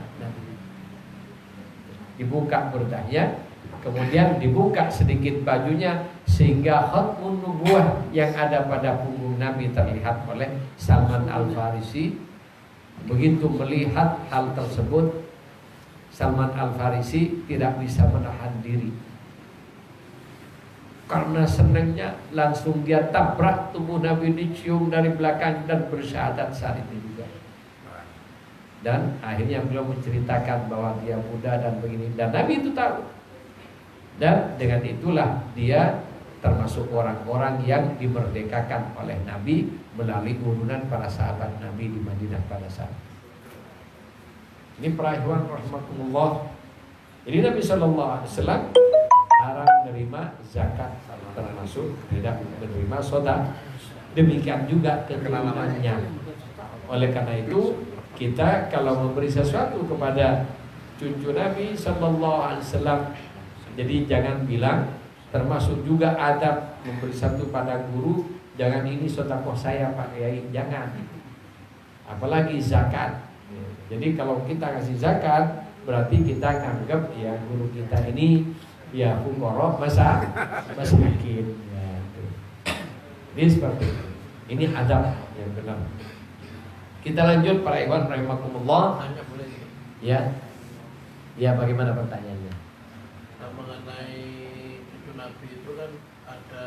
A: Dibuka burdahnya, kemudian dibuka sedikit bajunya, sehingga khatmun nubuwah yang ada pada punggung Nabi terlihat oleh Salman Al-Farisi. Begitu melihat hal tersebut, Salman Al-Farisi tidak bisa menahan diri. Karena senangnya langsung dia tabrak tubuh Nabi, dicium dari belakang dan bersyahadat saat itu juga. Dan akhirnya beliau menceritakan bahwa dia muda dan begini, dan Nabi itu tahu. Dan dengan itulah dia termasuk orang-orang yang dimerdekakan oleh Nabi melalui urunan para sahabat Nabi di Madinah pada saat ini. Para ikhwan rahimakumullah, jadi Nabi Sallallahu Alaihi Wasallam haram menerima zakat, termasuk tidak menerima sedekah. Demikian juga keturunannya. Oleh karena itu kita kalau memberi sesuatu kepada cucu Nabi Sallallahu Alaihi Wasallam, jadi jangan bilang, termasuk juga adab memberi satu pada guru, jangan ini sedekah saya Pak Kiai, jangan. Apalagi zakat. Jadi kalau kita kasih zakat, berarti kita anggap ya guru kita ini ya fuqara masakin ya. Ini seperti itu. Ini adab yang benar. Kita lanjut para ikhwan rahimakumullah.
B: Tanya boleh?
A: Ya. Ya, bagaimana pertanyaannya?
B: Nah, mengenai itu Nabi itu kan ada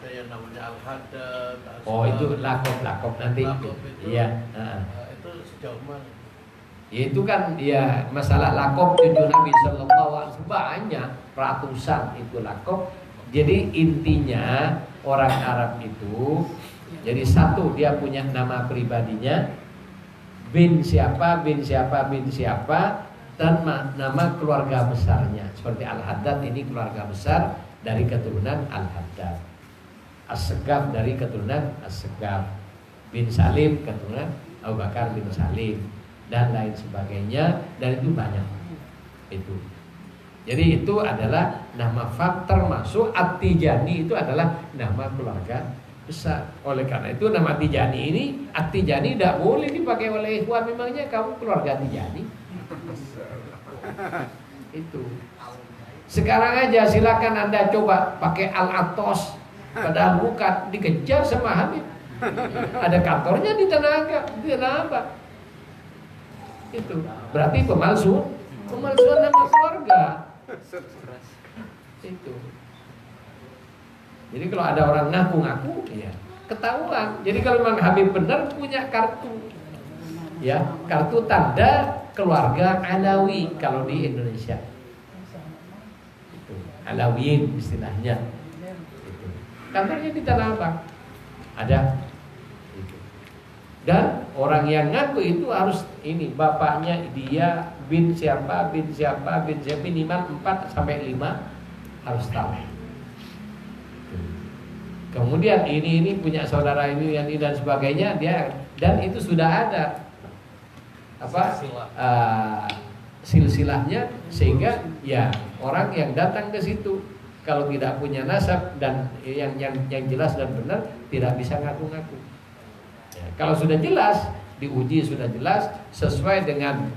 B: yang namanya al-haddad.
A: Oh, itu lakop nanti. Iya.
B: Itu sejauh mana?
A: Ya, itu kan ya masalah lakop cucu Nabi Sallallahu Alaihi Wasallam banyak, ratusan itu lakop. Jadi intinya orang Arab itu, jadi satu dia punya nama pribadinya, bin siapa, bin siapa, bin siapa, dan nama keluarga besarnya. Seperti Al-Haddad ini keluarga besar dari keturunan Al-Haddad, As-Segaf dari keturunan As-Segaf, bin Salim keturunan Abu Bakar bin Salim, dan lain sebagainya. Dan itu banyak itu. Jadi itu adalah nama termasuk At-Tijani, itu adalah nama keluarga besar. Oleh karena itu nama Tijani ini, At-Tijani tidak boleh dipakai oleh ikhwan. Memangnya kamu keluarga Tijani? Itu. Sekarang aja silakan Anda coba pakai Al-Atos, padahal bukan, dikejar sama Habib. Ada kantornya di Tanah Abang. Itu berarti pemalsuan nama keluarga. Itu. Jadi kalau ada orang ngaku-ngaku, ya ketahuan. Jadi kalau memang Habib benar punya kartu, ya kartu tanda keluarga Alawi kalau di Indonesia. Itu Alawiyin istilahnya. Itu. Kantornya di Tanah Abang ada. Dan orang yang ngaku itu harus ini, bapaknya dia bin siapa, minimal 4 sampai 5 harus tahu. Kemudian ini punya saudara ini dan sebagainya, dia, dan itu sudah ada silsilahnya, sehingga ya orang yang datang ke situ kalau tidak punya nasab dan yang jelas dan benar tidak bisa ngaku-ngaku. Kalau sudah jelas, diuji sudah jelas sesuai dengan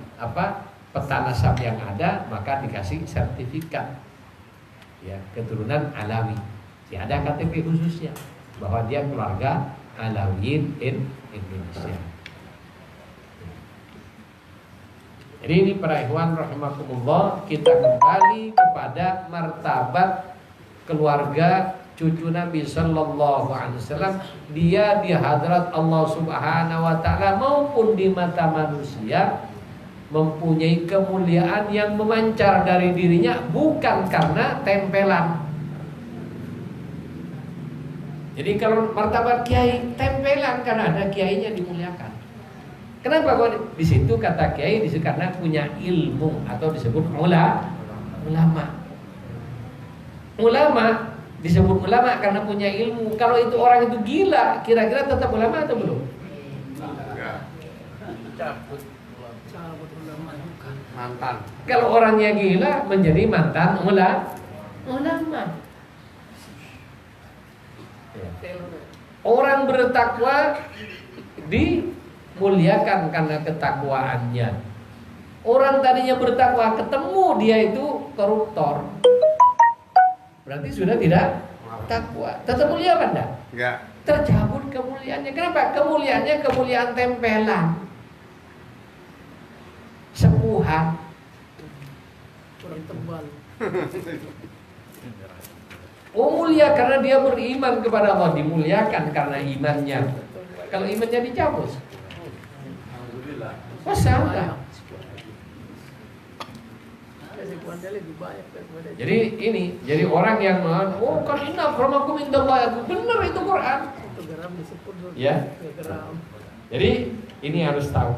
A: peta nasab yang ada, maka dikasih sertifikat ya keturunan Alawi. Ya, ada KTP khususnya bahwa dia keluarga Alawiyin Indonesia. Jadi ini para ikhwan rahimakumullah, kita kembali kepada martabat keluarga cucu Nabi Sallallahu Alaihi Wasallam. Dia di hadrat Allah Subhanahu Wa Taala maupun di mata manusia mempunyai kemuliaan yang memancar dari dirinya, bukan karena tempelan. Jadi kalau martabat kiai tempelan, karena ada kiainya dimuliakan. Kenapa kok di situ kata kiai? Di situ karena punya ilmu atau disebut ulama. Ulama disebut ulama karena punya ilmu. Kalau itu orang itu gila, kira-kira tetap ulama atau belum?
B: Cabut ulama bukan mantan.
A: Kalau orangnya gila menjadi mantan ulama. Orang bertakwa dimuliakan karena ketakwaannya. Orang tadinya bertakwa ketemu dia itu koruptor, berarti sudah tidak takwa. Tetap mulia kan enggak?
C: Enggak.
A: Tercabut kemuliaannya. Kenapa? Kemuliaannya kemuliaan tempelan, sepuhan.
B: Kurang tebal.
A: Oh, mulia karena dia beriman kepada Allah, dimuliakan karena imannya. Kalau imannya dicabut,
B: Alhamdulillah.
A: masalah. Jadi ini, jadi orang yang oh kan inna akramakum indallahi, benar itu Quran.
B: Itu geram disebut
A: Ya.
B: geram.
A: Jadi ini harus tahu.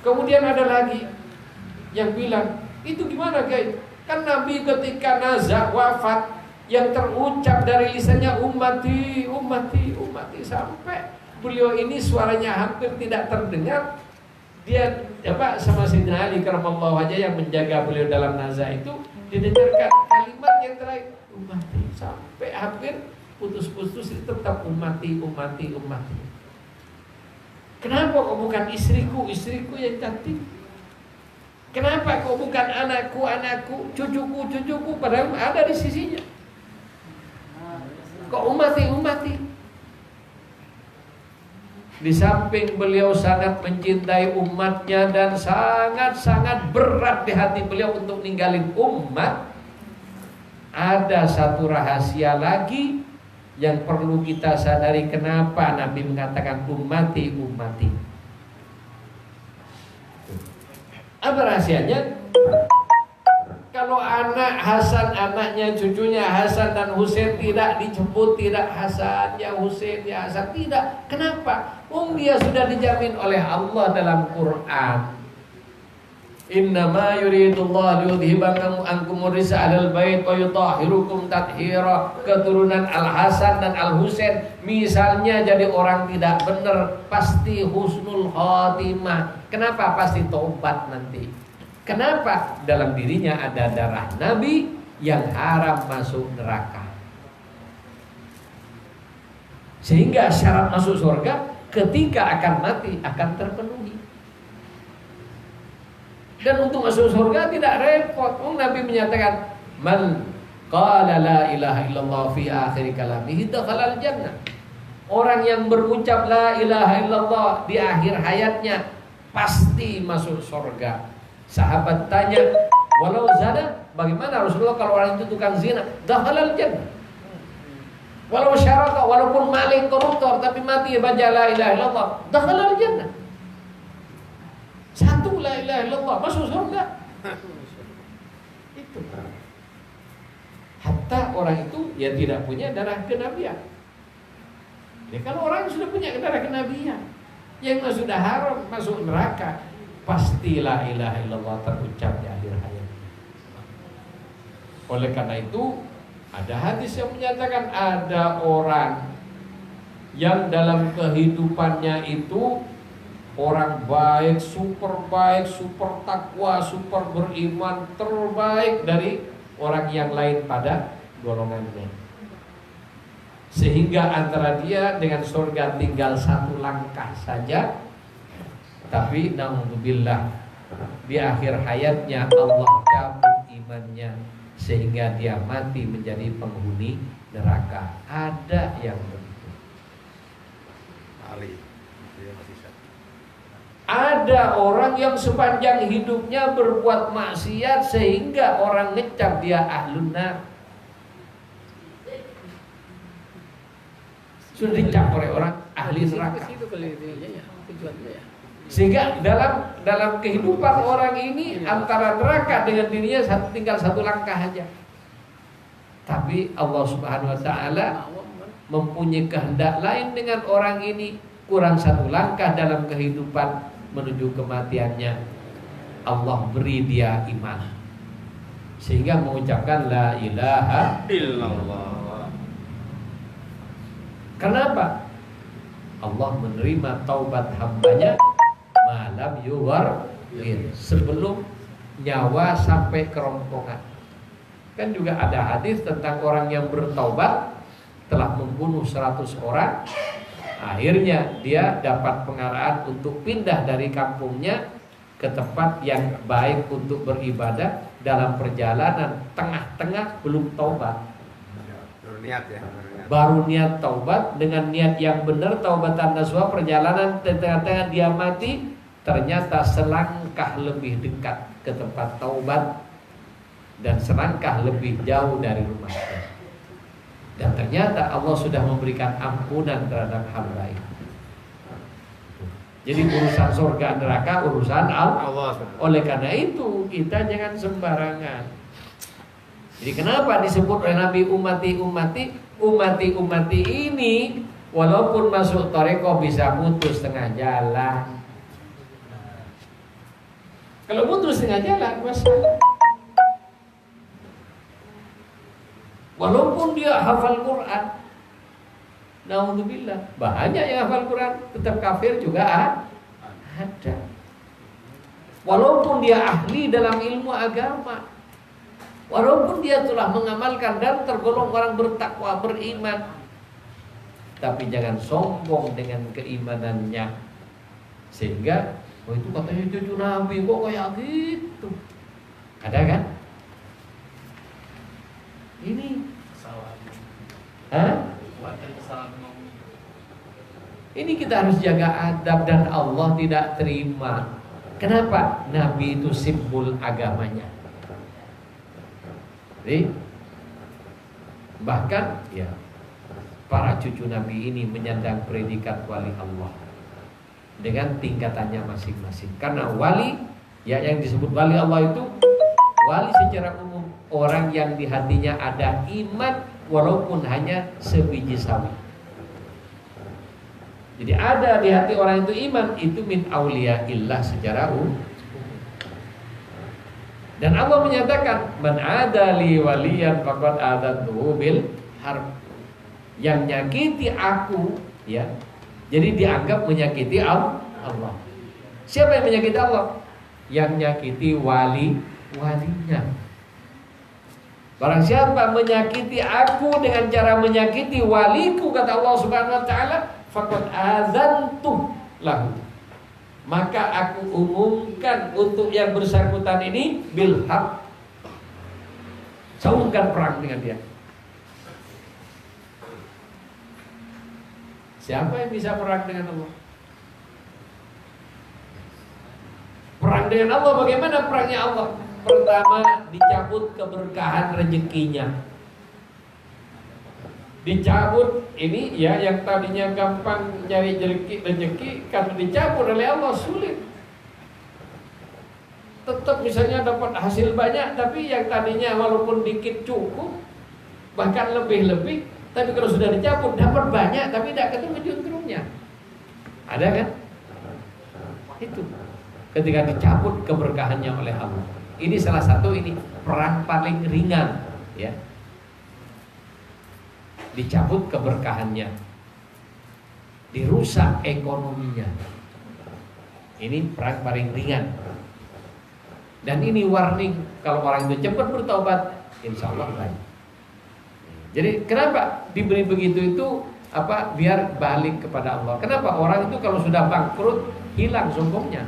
A: Kemudian ada lagi yang bilang, itu gimana guys? Kan Nabi ketika nazak wafat, yang terucap dari lisannya ummati, ummati, ummati, sampai beliau ini suaranya hampir tidak terdengar. Dia sama Sayyidina Ali karamallahu wajhah yang menjaga beliau dalam nazak itu, didengarkan kalimat yang terakhir ummati, sampai hampir putus-putus itu tetap ummati, ummati, ummati. Kenapa kok bukan istriku, istriku yang cantik? Kenapa kok bukan anakku, anakku, cucuku, cucuku, padahal ada di sisinya? Kok ummati, ummati? Di samping beliau sangat mencintai umatnya dan sangat-sangat berat di hati beliau untuk ninggalin umat, ada satu rahasia lagi yang perlu kita sadari. Kenapa Nabi mengatakan ummati, ummati? Apa rahasianya? Kalau anak Hasan, anaknya, cucunya Hasan dan Husain tidak dijemput, tidak Hasan ya Husain ya Hasan, tidak. Kenapa? Dia sudah dijamin oleh Allah dalam Quran. Innama yuridullahu liyudhibakum ankumur risa 'alal bait wa yutahhirukum tathira. Keturunan Al Hasan dan Al Husain misalnya jadi orang tidak benar, pasti husnul khatimah. Kenapa? Pasti taubat nanti. Kenapa? Dalam dirinya ada darah Nabi yang haram masuk neraka. Sehingga syarat masuk surga ketika akan mati akan terpenuhi. Dan untuk masuk surga tidak repot. Nabi menyatakan, "Man qala la ilaha illallah fi akhir kalamihi dakhala al-jannah." Orang yang berucap la ilaha illallah di akhir hayatnya pasti masuk surga. Sahabat tanya, "Walau zina, bagaimana Rasulullah kalau orang itu tukang zina?" Dakhala al-jannah. Walau syaraka, walaupun maling koruptor tapi mati baca la ilaha illallah, dakhala al-jannah. Satu la ilaha illallah masuk surga. Itu. Hatta orang itu ya tidak punya darah kenabian. Ya kalau orang sudah punya darah kenabian, yang sudah haram masuk neraka, pasti la ilaha illallah terucap di akhir hayat. Oleh karena itu ada hadis yang menyatakan ada orang yang dalam kehidupannya itu orang baik, super takwa, super beriman, terbaik dari orang yang lain pada golongannya. sehingga antara dia dengan surga tinggal satu langkah saja. Tapi naudzubillah, di akhir hayatnya Allah cabut imannya sehingga dia mati menjadi penghuni neraka. Ada yang begitu. Ada orang yang sepanjang hidupnya berbuat maksiat sehingga orang ngecap dia ahlun nar. Sudah dicap oleh orang ahli neraka. Sehingga dalam kehidupan orang ini antara neraka dengan dirinya tinggal satu langkah saja. Tapi Allah Subhanahu wa taala mempunyai kehendak lain dengan orang ini. Kurang satu langkah dalam kehidupan menuju kematiannya, Allah beri dia iman sehingga mengucapkan la ilaha illallah. Kenapa? Allah menerima taubat hambanya malam yuwar sebelum nyawa sampai kerongkongan. Kan juga ada hadis tentang orang yang bertaubat telah membunuh 100 orang, akhirnya dia dapat pengarahan untuk pindah dari kampungnya ke tempat yang baik untuk beribadah. Dalam perjalanan tengah-tengah belum taubat, baru niat taubat dengan niat yang benar, taubatan nasuha. Perjalanan tengah-tengah dia mati, ternyata selangkah lebih dekat ke tempat taubat dan selangkah lebih jauh dari rumahnya. Dan ternyata Allah sudah memberikan ampunan terhadap hamba ini. Jadi urusan surga neraka urusan Allah. Oleh karena itu kita jangan sembarangan. Jadi kenapa disebut oleh Nabi umati ini walaupun masuk thariqah bisa putus tengah jalan. Kalau putus tengah jalan masalah. Walaupun dia hafal Quran, naudzubillah, banyak yang hafal Quran tetap kafir juga ada. Walaupun dia ahli dalam ilmu agama, walaupun dia telah mengamalkan dan tergolong orang bertakwa beriman, tapi jangan sombong dengan keimanannya sehingga itu katanya cucu Nabi kok kayak gitu. Ada kan? Ini ini kita harus jaga adab dan Allah tidak terima. Kenapa? Nabi itu simbol agamanya. Jadi, bahkan ya para cucu Nabi ini menyandang predikat wali Allah dengan tingkatannya masing-masing. Karena wali ya yang disebut wali Allah itu wali secara umum orang yang di hatinya ada iman walaupun hanya sebiji sawi. Jadi ada di hati orang itu iman, itu min auliyaillah secara umum. Dan Allah menyatakan man adali waliyan faqad adantuhu bil harb. Yang nyakiti aku ya, jadi dianggap menyakiti Allah. Siapa yang menyakiti Allah? Yang nyakiti walinya. Barang siapa menyakiti aku dengan cara menyakiti waliku, kata Allah Subhanahu wa taala, faqad azantu lahu. Maka aku umumkan untuk yang bersangkutan ini bil haq. Saumkan perang dengan dia. Siapa yang bisa perang dengan Allah? Perang dengan Allah, bagaimana perangnya Allah? Pertama, dicabut keberkahan rezekinya. Dicabut ini ya, yang tadinya gampang nyari rezeki karena dicabut oleh Allah sulit. Tetap misalnya dapat hasil banyak, tapi yang tadinya walaupun dikit cukup, bahkan lebih-lebih, tapi kalau sudah dicabut dapat banyak tapi tidak ketemu juntrungnya. Ada kan? Itu ketika dicabut keberkahannya oleh Allah. Ini salah satu ini perang paling ringan ya. Dicabut keberkahannya, dirusak ekonominya. Ini perang paling ringan. Dan ini warning, kalau orang itu cepat bertobat, insya Allah baik. Jadi kenapa diberi begitu itu apa? Biar balik kepada Allah. Kenapa orang itu kalau sudah bangkrut hilang sombongnya.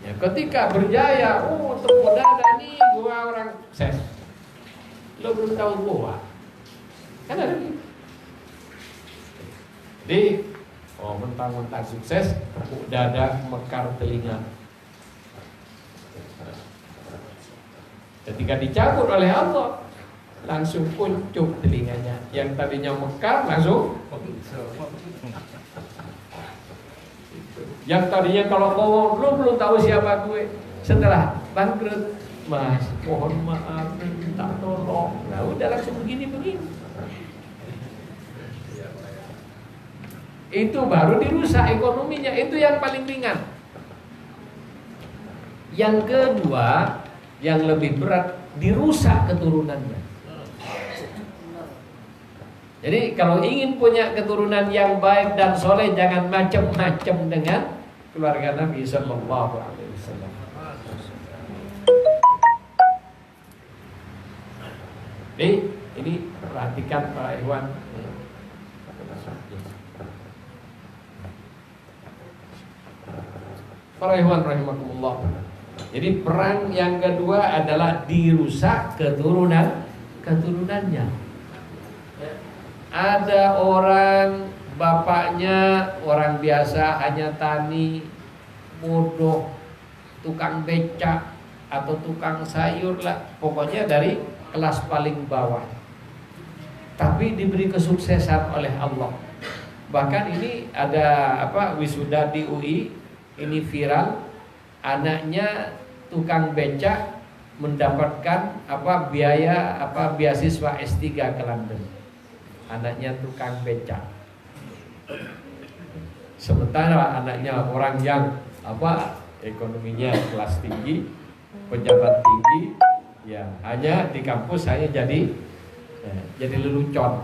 A: Ya, ketika berjaya, tepuk dada nih, gua orang sukses. Lo belum tahu gua. Kan ada gitu. Jadi, mentang-mentang sukses, tepuk dada, mekar telinga. Ketika dicabut oleh Allah, langsung kuncup telinganya. Yang tadinya mekar langsung. Yang tadinya kalau ngomong lu belum tahu siapa gue, setelah bangkrut, Mas, mohon maaf, minta tolong. Nah udah langsung begini-begini. Itu baru dirusak ekonominya. Itu yang paling ringan. Yang kedua, yang lebih berat, dirusak keturunannya. Jadi kalau ingin punya keturunan yang baik dan soleh, jangan macam-macam dengan keluarga Nabi Sallallahu Alaihi Wasallam. Ini perhatikan Pak Iwan. Para ikhwan rahimakumullah. Jadi perang yang kedua adalah dirusak keturunannya. Ada orang bapaknya orang biasa, hanya tani, bodoh, tukang becak atau tukang sayur lah, pokoknya dari kelas paling bawah. Tapi diberi kesuksesan oleh Allah. Bahkan ini ada wisuda di UI, ini viral, anaknya tukang becak mendapatkan beasiswa S3 ke London. Anaknya tukang becak. Sementara anaknya orang yang ekonominya kelas tinggi, pejabat tinggi, ya hanya di kampus hanya jadi lelucon,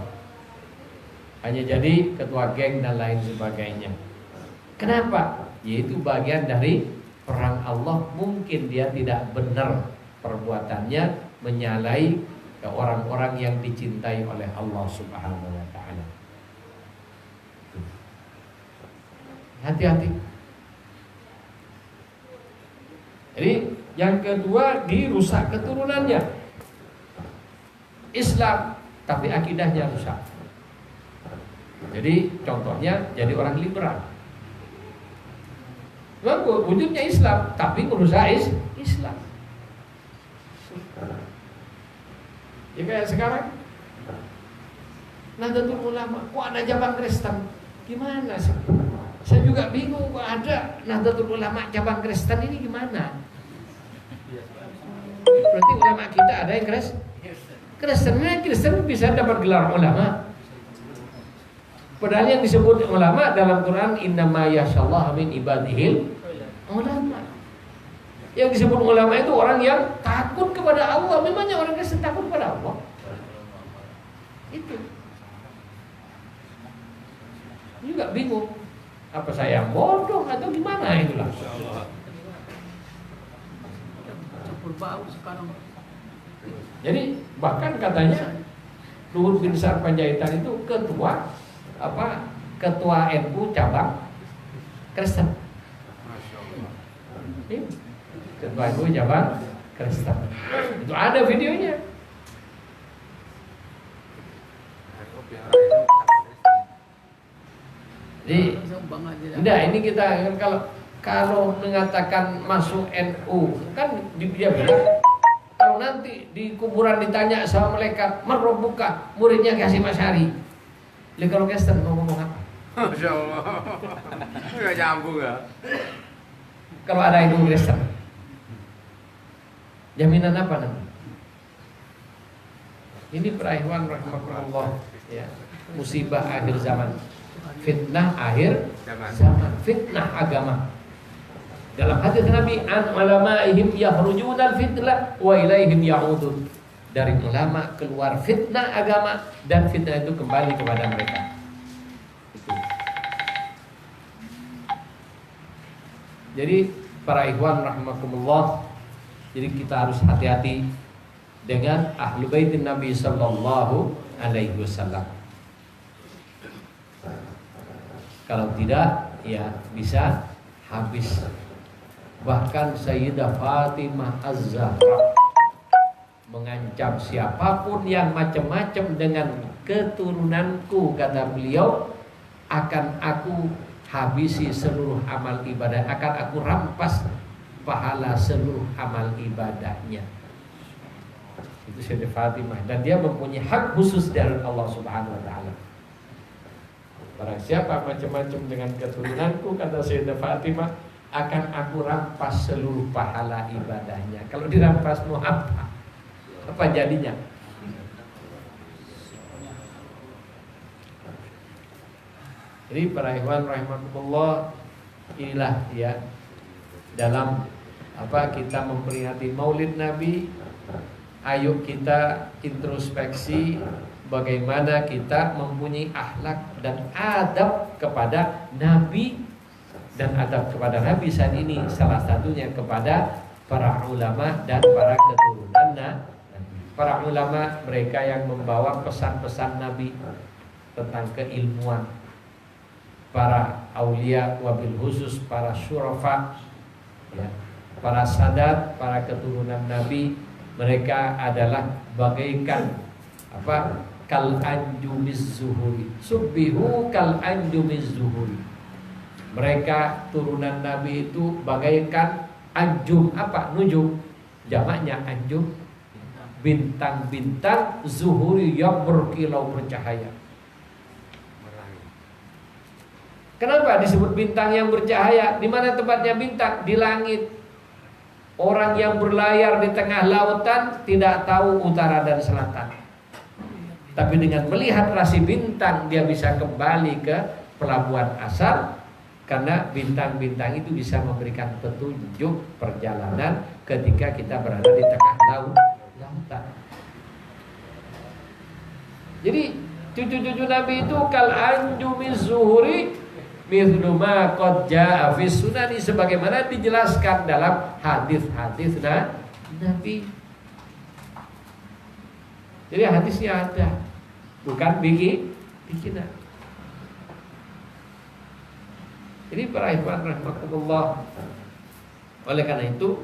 A: hanya jadi ketua geng dan lain sebagainya. Kenapa? Yaitu bagian dari perang Allah. Mungkin dia tidak benar perbuatannya, menyalahi orang-orang yang dicintai oleh Allah Subhanahu wa Ta'ala. Hati-hati. Jadi yang kedua, dirusak keturunannya. Islam tapi akidahnya rusak. Jadi contohnya jadi orang liberal. Wujudnya Islam tapi merusak Islam. Ya kayak sekarang Nahdlatul Ulama, kok ada cabang Kristen? Gimana sih? Saya juga bingung, kok ada Nahdlatul Ulama cabang Kristen ini gimana? Berarti ulama kita ada yang Kristen bisa dapat gelar ulama. Padahal yang disebut ulama dalam Quran, innama yasyallahu min ibadihil ulama. Yang disebut ulama itu orang yang takut kepada Allah. Memangnya orang Kristen takut kepada Allah? Itu. Juga bingung. Apa saya bodoh atau gimana itulah?
B: Campur bau sekarang.
A: Jadi bahkan katanya Luhut Binsar Panjaitan itu ketua NU cabang Kristen. Ketua NU cabang Kristen. Itu ada videonya. Jadi, ini kita kalau mengatakan masuk NU kan dia bilang, kalau nanti di kuburan ditanya sama malaikat, man rabbuka, muridnya Hasyim Asy'ari. Lalu kalau Kristen mau ngomong apa?
C: Masya Allah, nggak nyambung ya.
A: Kalau ada NU Kristen, jaminan apa nanti? Ini para ikhwan rahimakumullah, ya, musibah akhir zaman, fitnah akhir zaman, fitnah agama. Dalam hadis Nabi, an ulamaihim yakhrujuna al-fitnah wa ilaihim ya'udun. Dari ulama keluar fitnah agama dan fitnah itu kembali kepada mereka. Itu. Jadi para ikhwan rahimakumullah, jadi kita harus hati-hati dengan ahlu baitin Nabi sallallahu alaihi wasallam. Kalau tidak, ya bisa habis. Bahkan Sayyidah Fatimah Az-Zahra mengancam siapapun yang macam-macam dengan keturunanku, kata beliau, akan aku habisi seluruh amal ibadah, akan aku rampas pahala seluruh amal ibadahnya. Itu Sayyidah Fatimah, dan dia mempunyai hak khusus dari Allah Subhanahu wa taala. Barang siapa macam-macam dengan keturunanku, kata Sayyidah Fatimah, akan aku rampas seluruh pahala ibadahnya. Kalau dirampas mau apa? Apa jadinya? Jadi para ikhwan rahimakumullah, inilah ya dalam kita memperingati Maulid Nabi, ayo kita introspeksi bagaimana kita mempunyai akhlak dan adab kepada Nabi, dan adab kepada Nabi saat ini salah satunya kepada para ulama dan para keturunan Nabi. Para ulama, mereka yang membawa pesan-pesan Nabi tentang keilmuan. Para aulia, wabil khusus para syurafa, ya, para sadat, para keturunan Nabi, mereka adalah bagaikan kal anjumiz zuhuri, subbihu kal anjumiz zuhuri. Mereka turunan Nabi itu bagaikan anjum, nujum, jamaknya anjum, bintang-bintang zuhuri yang berkilau bercahaya. Kenapa disebut bintang yang bercahaya? Di mana tempatnya bintang? Di langit. Orang yang berlayar di tengah lautan tidak tahu utara dan selatan. Tapi dengan melihat rasi bintang, dia bisa kembali ke pelabuhan asal, karena bintang-bintang itu bisa memberikan petunjuk perjalanan ketika kita berada di tengah lautan. Jadi cucu-cucu Nabi itu kal anjumiz zuhuri mithlu ma qad jaa fi sunani, sebagaimana dijelaskan dalam hadis-hadis Nabi. Jadi hadisnya ada, bukan bikinan. Jadi para ikhwan rahimakumullah, oleh karena itu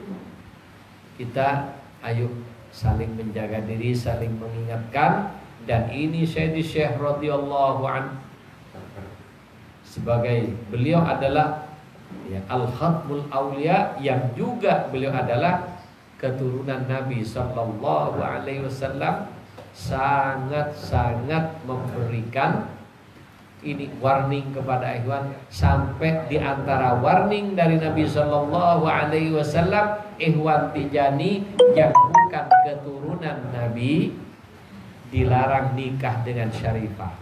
A: kita ayo saling menjaga diri, saling mengingatkan. Dan ini Sayyidi Syekh radhiyallahu anhu, sebagai beliau adalah Al-Khatmul Aulia, yang juga beliau adalah keturunan Nabi sallallahu alaihi wasallam, sangat-sangat memberikan ini warning kepada ikhwan, sampai di antara warning dari Nabi sallallahu alaihi wasallam, ikhwan Tijani yang bukan keturunan Nabi dilarang nikah dengan syarifah.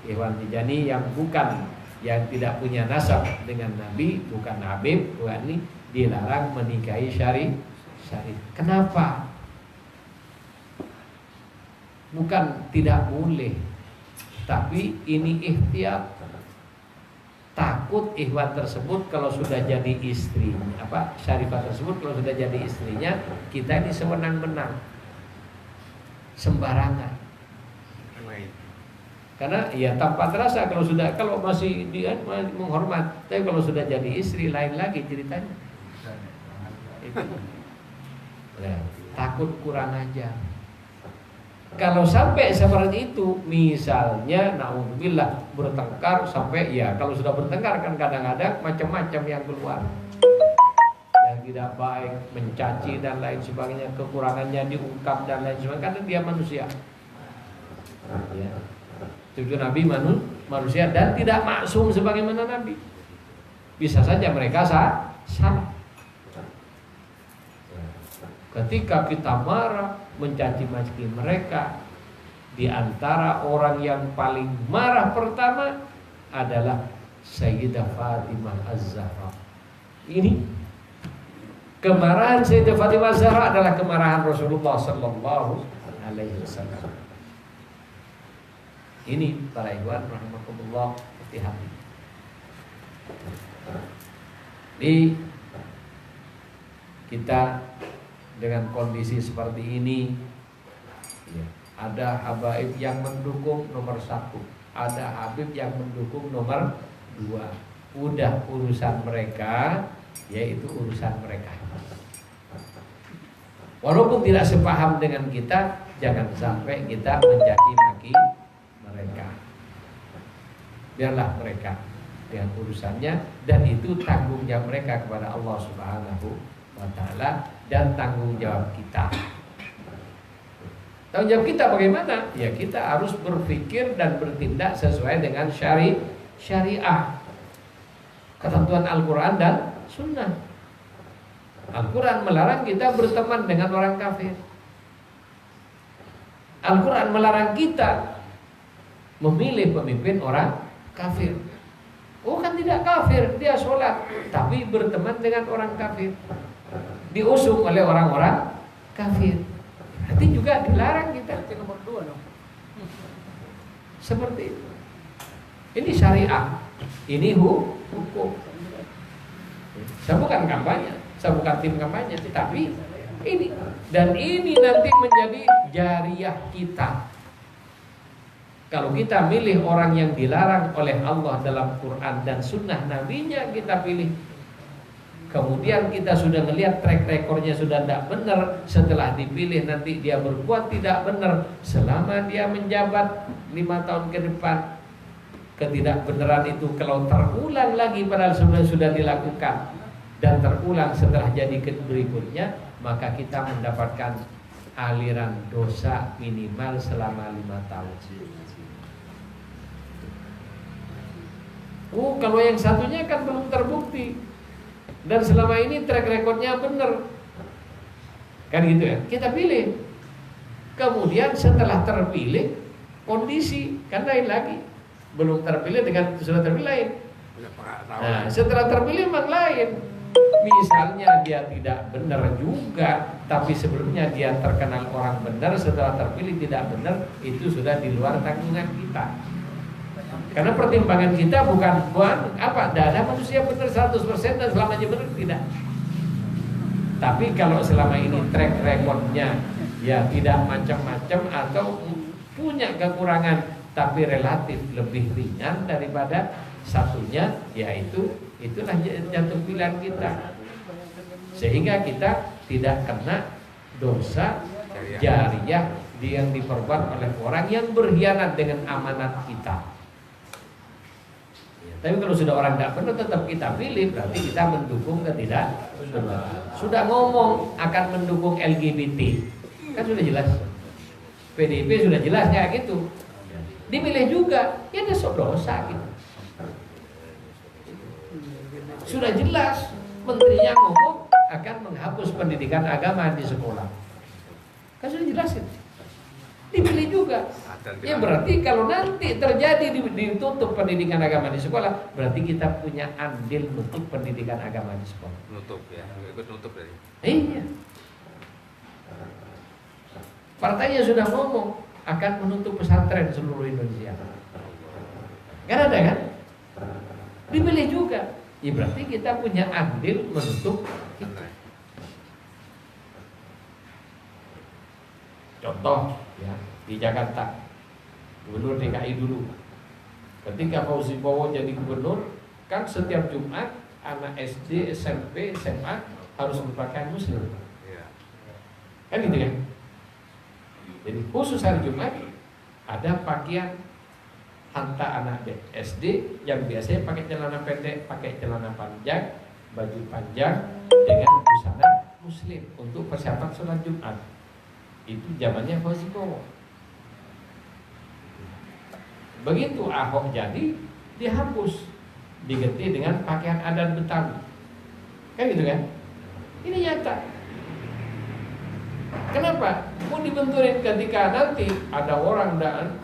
A: Ikhwan Tijani yang tidak punya nasab dengan Nabi, bukan Habib, bukan ini, dilarang menikahi syarif. Kenapa? Bukan tidak boleh, tapi ini ikhtiyar. Takut ikhwan tersebut kalau sudah jadi istrinya, syarifah tersebut kalau sudah jadi istrinya, kita ini sewenang-wenang, sembarangan. Karena ya tanpa terasa kalau masih dia menghormat, tapi kalau sudah jadi istri lain lagi ceritanya. Itu. Nah, takut kurang ajar. Kalau sampai seperti itu, misalnya naudzubillah bertengkar sampai, ya kalau sudah bertengkar kan kadang-kadang macam-macam yang keluar, yang tidak baik, mencaci dan lain sebagainya, kekurangannya diungkap dan lain sebagainya, karena dia manusia. Ya. Cucu Nabi manusia dan tidak maksum sebagaimana Nabi. Bisa saja mereka salah. Ketika kita marah, mencaci maki mereka, di antara orang yang paling marah pertama adalah Sayyidah Fatimah Az-Zahra. Ini kemarahan Sayyidah Fatimah Az-Zahra adalah kemarahan Rasulullah sallallahu alaihi wasallam. Ini para ikhwan rahimakumullah, hati-hati. Di kita dengan kondisi seperti ini, ya, ada habaib yang mendukung nomor 1, ada habib yang mendukung nomor 2. Udah urusan mereka, yaitu urusan mereka. Walaupun tidak sepaham dengan kita, jangan sampai kita mencaci maki mereka. Biarlah mereka dengan urusannya, dan itu tanggung jawab mereka kepada Allah Subhanahu wa Ta'ala dan tanggung jawab kita. Tanggung jawab kita bagaimana? Ya, kita harus berpikir dan bertindak sesuai dengan syariah, ketentuan Al-Quran dan Sunnah. Al-Quran melarang kita berteman dengan orang kafir. Al-Quran melarang kita memilih pemimpin orang kafir. Oh, kan tidak kafir, dia sholat, tapi berteman dengan orang kafir, diusung oleh orang-orang kafir. Berarti juga dilarang kita.
B: Berarti nomor 2 dong.
A: Seperti itu. Ini syariah, ini hukum. Saya bukan kampanye, saya bukan tim kampanye, tapi ini, dan ini nanti menjadi jariah kita. Kalau kita milih orang yang dilarang oleh Allah dalam Quran dan Sunnah Nabi-Nya, kita pilih. Kemudian kita sudah melihat track recordnya sudah tidak benar, setelah dipilih nanti dia berbuat tidak benar, selama dia menjabat 5 tahun ke depan, ketidakbenaran itu kalau terulang lagi padahal sudah dilakukan, dan terulang setelah jadi berikutnya, maka kita mendapatkan aliran dosa minimal selama 5 tahun. Oh, kalau yang satunya kan belum terbukti, dan selama ini track recordnya benar, kan gitu ya. Kita pilih. Kemudian setelah terpilih, kondisi kan lain lagi. Belum terpilih dengan sudah terpilih lain. Nah, setelah terpilih memang lain. Misalnya dia tidak benar juga, tapi sebelumnya dia terkenal orang benar, setelah terpilih tidak benar, itu sudah di luar tanggungan kita. Karena pertimbangan kita bukan apa, tidak ada manusia benar 100% dan selamanya benar, tidak. Tapi kalau selama ini track recordnya ya tidak macam-macam atau punya kekurangan tapi relatif lebih ringan daripada satunya, yaitu itulah jatuh pilihan kita, sehingga kita tidak kena dosa jariah yang diperbuat oleh orang yang berkhianat dengan amanat kita. Tapi kalau sudah orang tidak benar tetap kita pilih, berarti kita mendukung ketidakbenaran. Sudah ngomong akan mendukung LGBT, kan sudah jelas. PDIP sudah jelas kayak gitu. Dipilih juga, ya ada dosa gitu. Sudah jelas, menterinya ngomong akan menghapus pendidikan agama di sekolah. Kan sudah jelas itu. Dipilih juga. Ya berarti kalau nanti terjadi ditutup pendidikan agama di sekolah, berarti kita punya andil untuk pendidikan agama di sekolah.
C: Nutup ya, ikut nutup dari.
A: Iya. Partainya sudah ngomong akan menutup pesantren seluruh Indonesia. Kan ada kan? Dipilih juga. Ya berarti kita punya andil menutup itu. Contoh ya, di Jakarta, gubernur DKI dulu, ketika Fauzi Bowo jadi gubernur, kan setiap Jumat anak SD, SMP, SMA harus berpakaian muslim. Kan gitu kan? Jadi khusus hari Jumat ada pakaian hantar anak SD yang biasanya pakai celana pendek, pakai celana panjang, baju panjang dengan busana muslim untuk persiapan sholat Jumat. Itu zamannya Fauzi Bowo. Begitu Ahok jadi, dihapus, diganti dengan pakaian adat Betawi. Kan gitu kan? Ini nyata. Kenapa? Mau dibenturin ketika nanti ada orang dan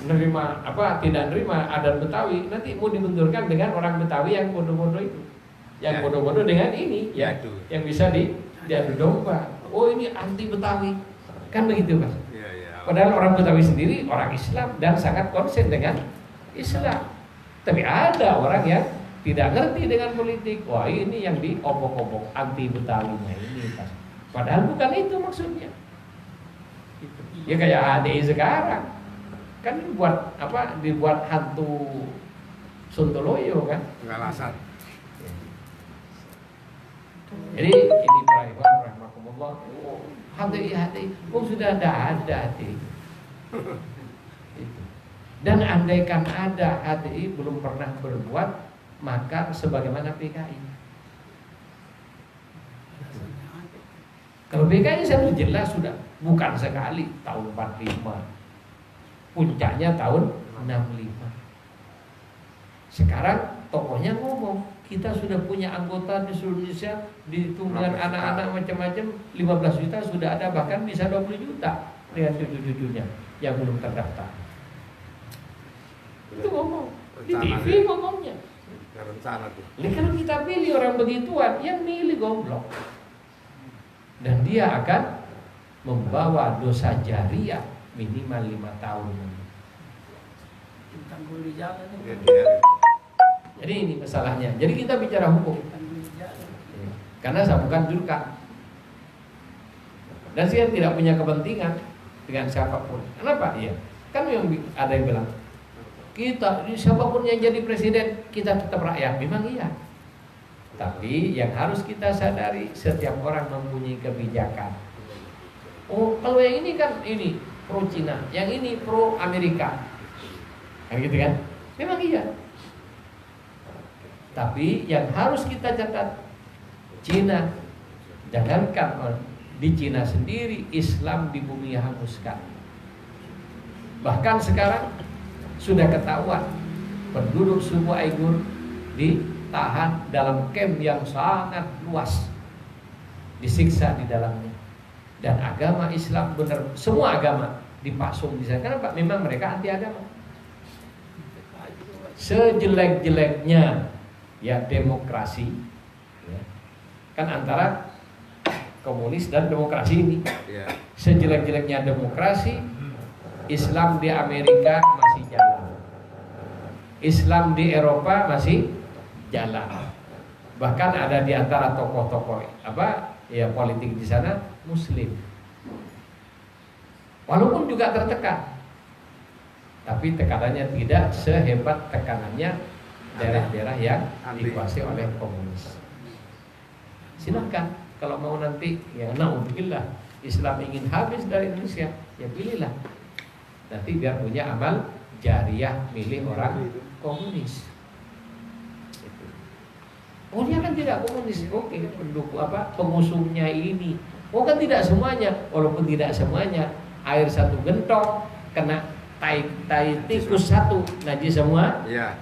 A: nerima tidak nerima adat Betawi, nanti mau dibenturkan dengan orang Betawi yang bodoh-bodoh itu, yang bodoh-bodoh dengan ini, ya, yang bisa diadu domba. Oh ini anti Betawi, kan begitu Mas? Padahal orang Betawi sendiri orang Islam dan sangat konsen dengan Islam. Tapi ada orang yang tidak ngerti dengan politik. Wah ini yang diobok-obok anti Betawinya ini identitas. Padahal bukan itu maksudnya. Gitu. Ya kayak HDI sekarang kan dibuat hantu Sontoloyo kan.
C: Enggak alasan.
A: Jadi ini para ikhwan rahimakumullah, HDI, sudah ada HDI. Itu. Dan andaikan ada HDI belum pernah berbuat makar sebagaimana PKI. Kalau PKI saya jelas sudah bukan sekali tahun 45, puncaknya tahun 65. Sekarang tokohnya ngomong, kita sudah punya anggota di seluruh Indonesia, dihitung dengan anak-anak macam-macam, 15 juta sudah ada, bahkan bisa 20 juta dengan cucu-cucunya yang belum terdaftar. Itu ngomong di TV ngomongnya.
C: Rencana tuh.
A: Jadi kalau kita pilih orang begituan, yang milih goblok. Dan dia akan membawa dosa jariah minimal 5 tahun.
B: Tanggul di jalan.
A: Jadi ini masalahnya. Jadi kita bicara hukum. Karena saya bukan jurkam. Dan saya tidak punya kepentingan dengan siapapun. Kenapa? Iya. Kan yang ada yang bilang, kita siapapun yang jadi presiden, kita tetap rakyat. Memang iya. Tapi yang harus kita sadari, setiap orang mempunyai kebijakan. Oh, kalau yang ini kan ini pro Cina, yang ini pro Amerika. Kan gitu kan? Memang iya. Tapi yang harus kita catat, Cina, jangankan di Cina sendiri, Islam di bumi hanguskan. Bahkan sekarang sudah ketahuan penduduk suku Uighur ditahan dalam camp yang sangat luas, disiksa di dalamnya. Dan agama Islam benar, semua agama dipasung di sana. Kenapa? Memang mereka anti agama. Sejelek-jeleknya ya demokrasi, ya, kan antara komunis dan demokrasi ini. Sejelek-jeleknya demokrasi, Islam di Amerika masih jalan, Islam di Eropa masih jalan. Bahkan ada di antara tokoh-tokoh politik di sana Muslim, walaupun juga tertekan, tapi tekanannya tidak sehebat tekanannya daerah-daerah yang dikuasai oleh komunis. Silakan kalau mau nanti, ya naudzubillah, Islam ingin habis dari Indonesia, ya pilihlah. Nanti biar punya amal jariah milih orang komunis. Oh dia kan tidak komunis, oke, pendukung pengusungnya ini. Oh kan tidak semuanya, walaupun tidak semuanya, air satu gentong kena tai tikus satu, najis semua.
C: Iya.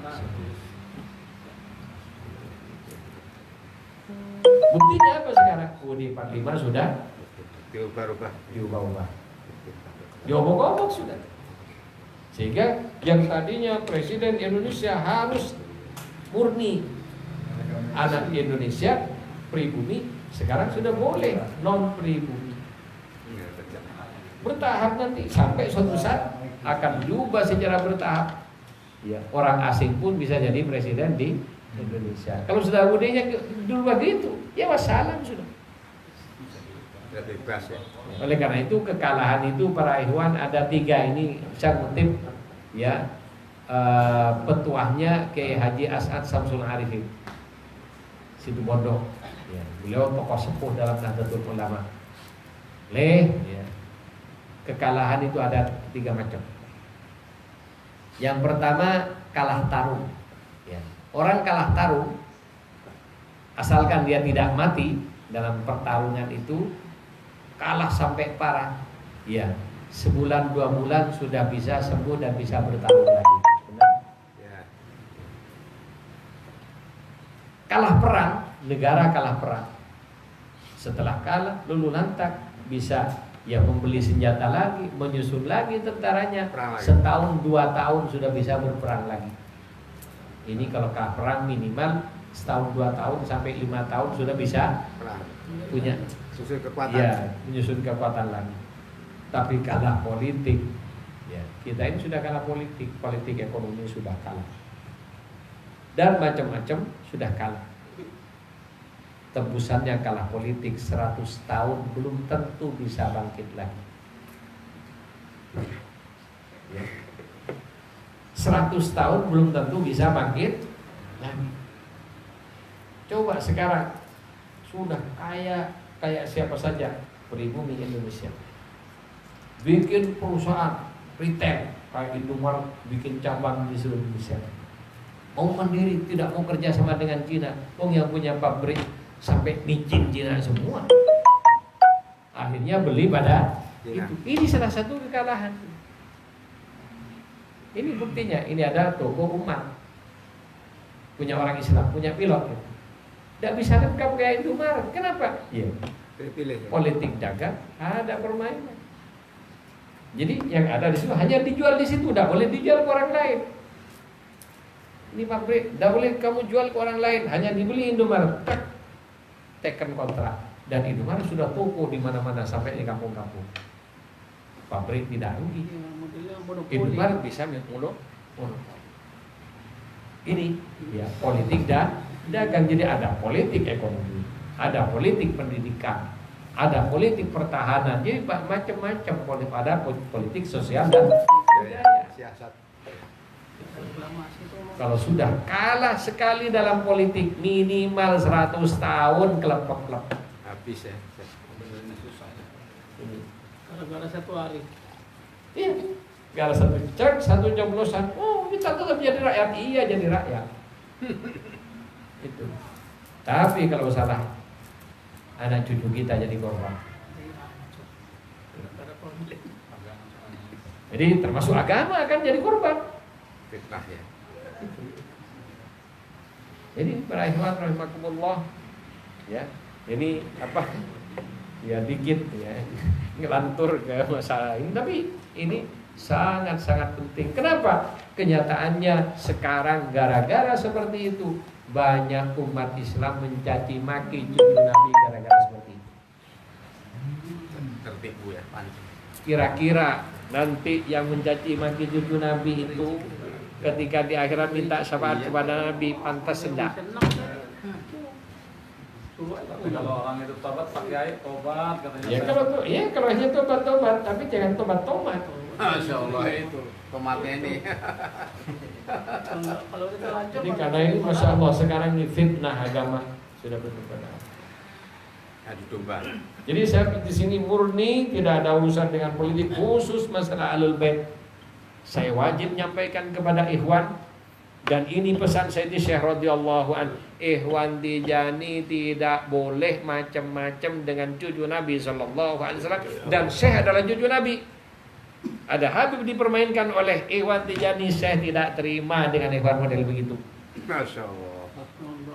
A: Buktinya apa sekarang? UUD 45 sudah
C: diubah-ubah.
A: Diobok-obok sudah. Sehingga yang tadinya presiden Indonesia harus murni anak Indonesia pribumi, sekarang sudah boleh non pribumi. Bertahap nanti sampai suatu saat akan diubah secara bertahap. Ya, orang asing pun bisa jadi presiden di Indonesia. Kalau sudah budenya dulu begitu, ya wassalam sudah.
C: Sudah bebas ya.
A: Oleh karena itu kekalahan itu para ikhwan ada 3 ini saya kutip ya petuahnya Kiai Haji As'ad Samsul Arifin Situbondo. Ya, beliau tokoh sepuh dalam Nahdlatul Ulama. Ya. Kekalahan itu ada 3 macam. Yang pertama kalah tarung. Ya. Orang kalah tarung, asalkan dia tidak mati dalam pertarungan itu, kalah sampai parah, ya sebulan 2 bulan sudah bisa sembuh dan bisa bertarung lagi. Benar?
C: Ya.
A: Kalah perang, negara kalah perang. Setelah kalah, lulu lantak bisa ya membeli senjata lagi, menyusun lagi tentaranya. Setahun 2 tahun sudah bisa berperang lagi. Ini kalau kalah perang minimal setahun 2 tahun sampai 5 tahun sudah bisa punya
C: susun kekuatan.
A: Ya, menyusun kekuatan lagi. Tapi kalah politik, ya kita ini sudah kalah politik, politik ekonomi sudah kalah, dan macam-macam sudah kalah. Tembusannya kalah politik, 100 tahun belum tentu bisa bangkit lagi. Ya. 100 tahun belum tentu bisa bangkit lagi. Coba sekarang sudah kayak siapa saja pribumi Indonesia, bikin perusahaan retail kayak Indomaret, bikin cabang di seluruh Indonesia. Mau mandiri, tidak mau kerja sama dengan Cina. Yang punya pabrik sampai micin Cina semua. Akhirnya beli pada itu. Ini salah satu kekalahan. Ini buktinya. Ini ada toko umat, punya orang Islam, punya pilot. Tidak bisa lengkap kayak Indomaret. Kenapa? Ya, politik dagang ada permainan. Jadi yang ada di situ hanya dijual di situ, tidak boleh dijual ke orang lain. Ini pabrik, tidak boleh kamu jual ke orang lain, hanya dibeli Indomaret. Teken kontrak, dan Indomaret sudah toko di mana-mana sampai di kampung-kampung. Pabrik tidak rugi. Indomaret bisa monopoli. Ini ya politik dan dagang. Jadi ada politik ekonomi, ada politik pendidikan, ada politik pertahanan. Jadi macam-macam politik, ada politik sosial dan budaya.
C: Siasat.
A: Kalau sudah kalah sekali dalam politik, minimal 100 tahun kelepek-kelepek.
C: Habis ya.
B: Benernya susah ya. Gara-gara satu hari.
A: Iya, gara satu cek, satu coblosan. Oh, kita tetap jadi rakyat. Iya, jadi rakyat. Itu. Tapi kalau salah, anak cucu kita jadi korban. Jadi termasuk agama akan jadi korban.
C: Fitnah ya.
A: Jadi para ikhwan rahimakumullah, ya. Ini apa? Ya dikit ya ngelantur ke masalah ini, tapi ini sangat-sangat penting. Kenapa? Kenyataannya sekarang gara-gara seperti itu banyak umat Islam mencaci maki cucu Nabi gara-gara seperti itu.
C: Tertipu ya, pancing.
A: Kira-kira nanti yang mencaci maki cucu Nabi itu ketika di akhirat minta syafaat kepada Nabi, pantas enggak?
B: Kalau orang itu tobat pakai tobat katanya.
A: Ya kalau hanya tobat, tapi jangan tobat.
C: Masya Allah itu tomatnya ini.
B: Kalau kita lanjut.
A: Jadi karena ini Masya Allah sekarang ini fitnah agama sudah benar-benar.
C: Adu domba.
A: Jadi saya di sini murni tidak ada urusan dengan politik, khusus masalah Ahlul Bait. Saya wajib menyampaikan kepada ikhwan, dan ini pesan Sayyidi Syekh radhiyallahu an, ikhwan Tijani tidak boleh macam-macam dengan cucu Nabi sallallahu alaihi wasallam, dan Syekh adalah cucu Nabi. Ada Habib dipermainkan oleh ikhwan Tijani, Syekh tidak terima dengan ikhwan model begitu.
C: Masya Allah.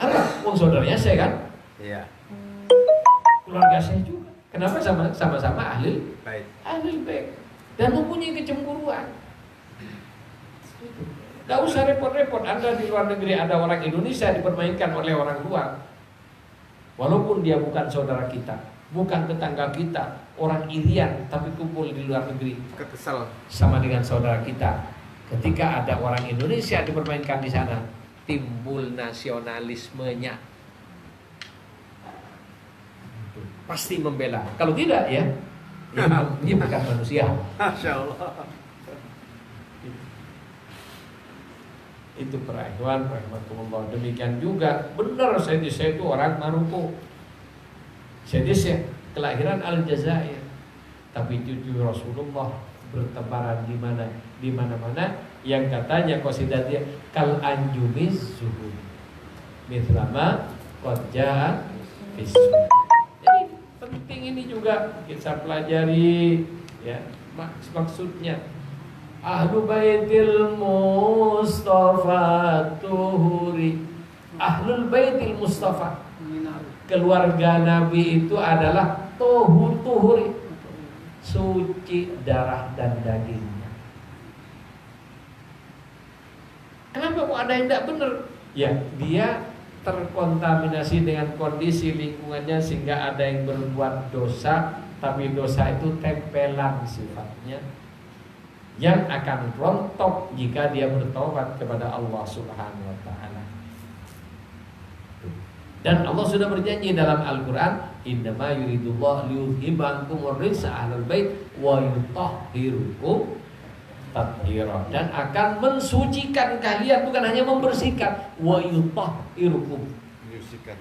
A: Apa? Saudaranya Syekh kan?
C: Iya.
A: Keluarga Syekh juga. Kenapa sama-sama Ahlul Bait dan mempunyai kecemburuan. Tidak usah repot-repot. Anda di luar negeri ada orang Indonesia dipermainkan oleh orang luar, walaupun dia bukan saudara kita, bukan tetangga kita, orang irian, tapi kumpul di luar negeri,
C: Kesel.
A: sama dengan saudara kita. Ketika ada orang Indonesia dipermainkan di sana, timbul nasionalismenya, pasti membela. Kalau tidak ya, dia bukan manusia.
C: Masya Allah.
A: Itu para ikhwan rahmatullah. Demikian juga benar Sayyidi Syekh itu orang Maroko. Sayyidi Syekh kelahiran Aljazair, tapi cucu Rasulullah bertebaran di mana-mana, yang katanya qasidah dia kal anjumiz zuhud mithlama qad jaa fis. Jadi penting ini juga kita pelajari ya, maksudnya Ahlu Baitil Mustafa Tuhuri. Ahlul Baitil Mustafa, keluarga Nabi itu adalah Tuhuri, suci darah dan dagingnya. Kenapa kok ada yang tidak benar? Ya, dia terkontaminasi dengan kondisi lingkungannya sehingga ada yang berbuat dosa, tapi dosa itu tempelan sifatnya, yang akan rontok jika dia bertobat kepada Allah Subhanahu wa taala. Dan Allah sudah berjanji dalam Al-Quran, innama yuridullah liyudhiba ankumur rijsa ahlal bait wa yutahhirukum tathira, dan akan mensucikan kalian, bukan hanya membersihkan, wa yutahhirukum,
C: menyucikan.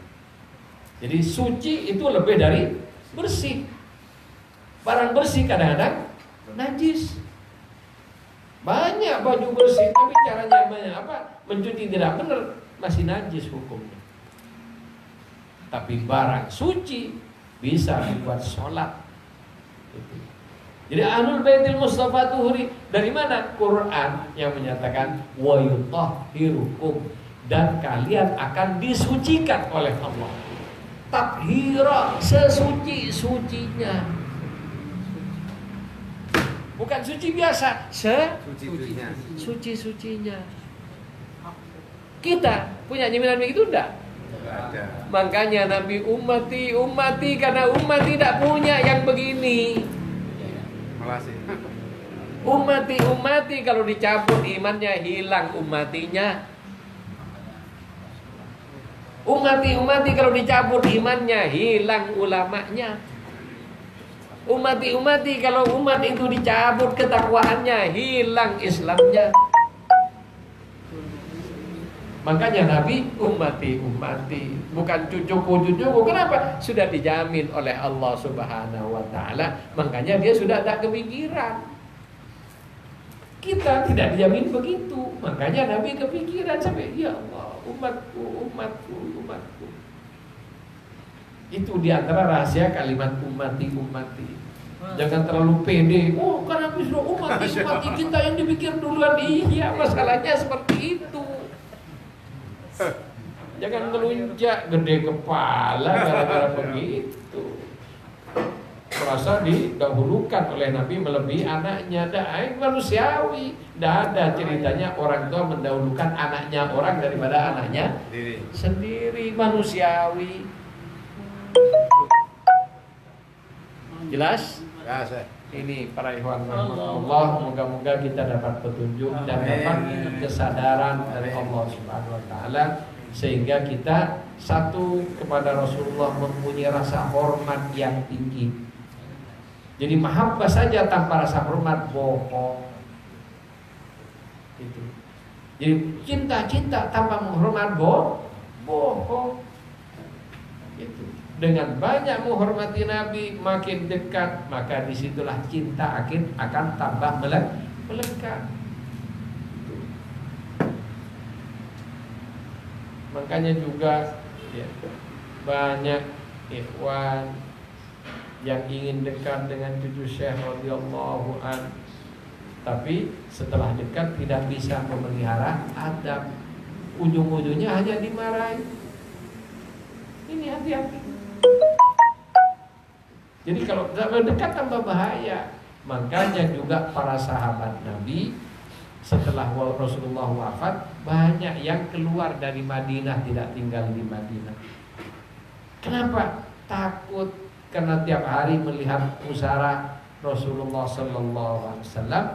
A: jadi suci itu lebih dari bersih. Barang bersih kadang-kadang najis. Banyak baju bersih tapi caranya banyak apa? Mencuci tidak benar, masih najis hukumnya. Tapi barang suci bisa dibuat sholat. Jadi Ahlul Baitil Mustafa Tuhuri dari mana? Quran yang menyatakan wa yutahhirukum, dan kalian akan disucikan oleh Allah. Tathira, sesuci-sucinya. Bukan suci biasa, suci-sucinya. Kita punya jaminan begitu enggak?
C: Ada.
A: Makanya Nabi umati karena umat tidak punya yang begini.
C: Malah sih.
A: Umati kalau dicabut imannya hilang umatinya. Umati kalau dicabut imannya hilang ulamanya. Umati kalau umat itu dicabut ketakwaannya hilang Islamnya. Makanya Nabi umati, bukan cucuku. Kenapa? Sudah dijamin oleh Allah Subhanahu wa taala. Makanya dia sudah tak kepikiran. Kita tidak dijamin begitu. Makanya Nabi kepikiran sampai ya Allah, umatku. Itu diantara rahasia kalimat umati. Jangan terlalu pede. Oh, karena Nabi sudah umati kita yang dipikir duluan. Iya, masalahnya seperti itu. Jangan ngelunjak gede kepala gara-gara begitu. Merasa didahulukan oleh Nabi melebihi anaknya. Manusiawi. Tidak ada ceritanya orang tua mendahulukan anaknya orang daripada anaknya sendiri. Manusiawi. Jelas?
C: Ya, saya.
A: Ini para ikhwan rahmatullah, moga-moga kita dapat petunjuk dan dapat kesadaran dari Allah Subhanahu wa taala sehingga kita satu kepada Rasulullah mempunyai rasa hormat yang tinggi. Jadi mahabbah saja tanpa rasa hormat bohong. Itu. Jadi cinta tanpa menghormat bohong. Itu. Dengan banyak menghormati Nabi, makin dekat, maka disitulah cinta akan tambah melekat. Makanya juga ya, banyak ikhwan yang ingin dekat dengan cucu Syekh radhiyallahu an, tapi setelah dekat tidak bisa memelihara adab, ujung-ujungnya hanya dimarahi. Ini hati-hati. Jadi kalau dekat tambah bahaya. Makanya juga para sahabat Nabi setelah Rasulullah wafat banyak yang keluar dari Madinah, tidak tinggal di Madinah. Kenapa? Takut karena tiap hari melihat musara Rasulullah sallallahu alaihi wasallam,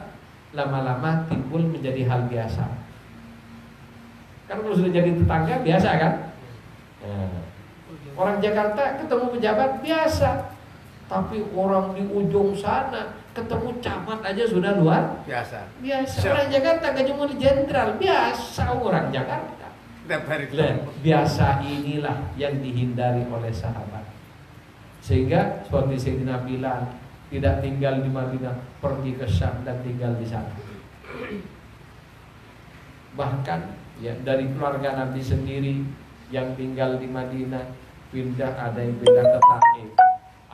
A: lama-lama timbul menjadi hal biasa. Kan kalau sudah jadi tetangga biasa kan? Orang Jakarta ketemu pejabat biasa. Tapi orang di ujung sana ketemu camat aja sudah luar biasa. Orang Jakarta gak cuma di jenderal, biasa orang Jakarta. Biasa inilah yang dihindari oleh sahabat. Sehingga seperti Sayyidina Bilal tidak tinggal di Madinah, pergi ke Syam dan tinggal di sana. Bahkan ya dari keluarga Nabi sendiri yang tinggal di Madinah pindah, ada yang pindah ke Taif,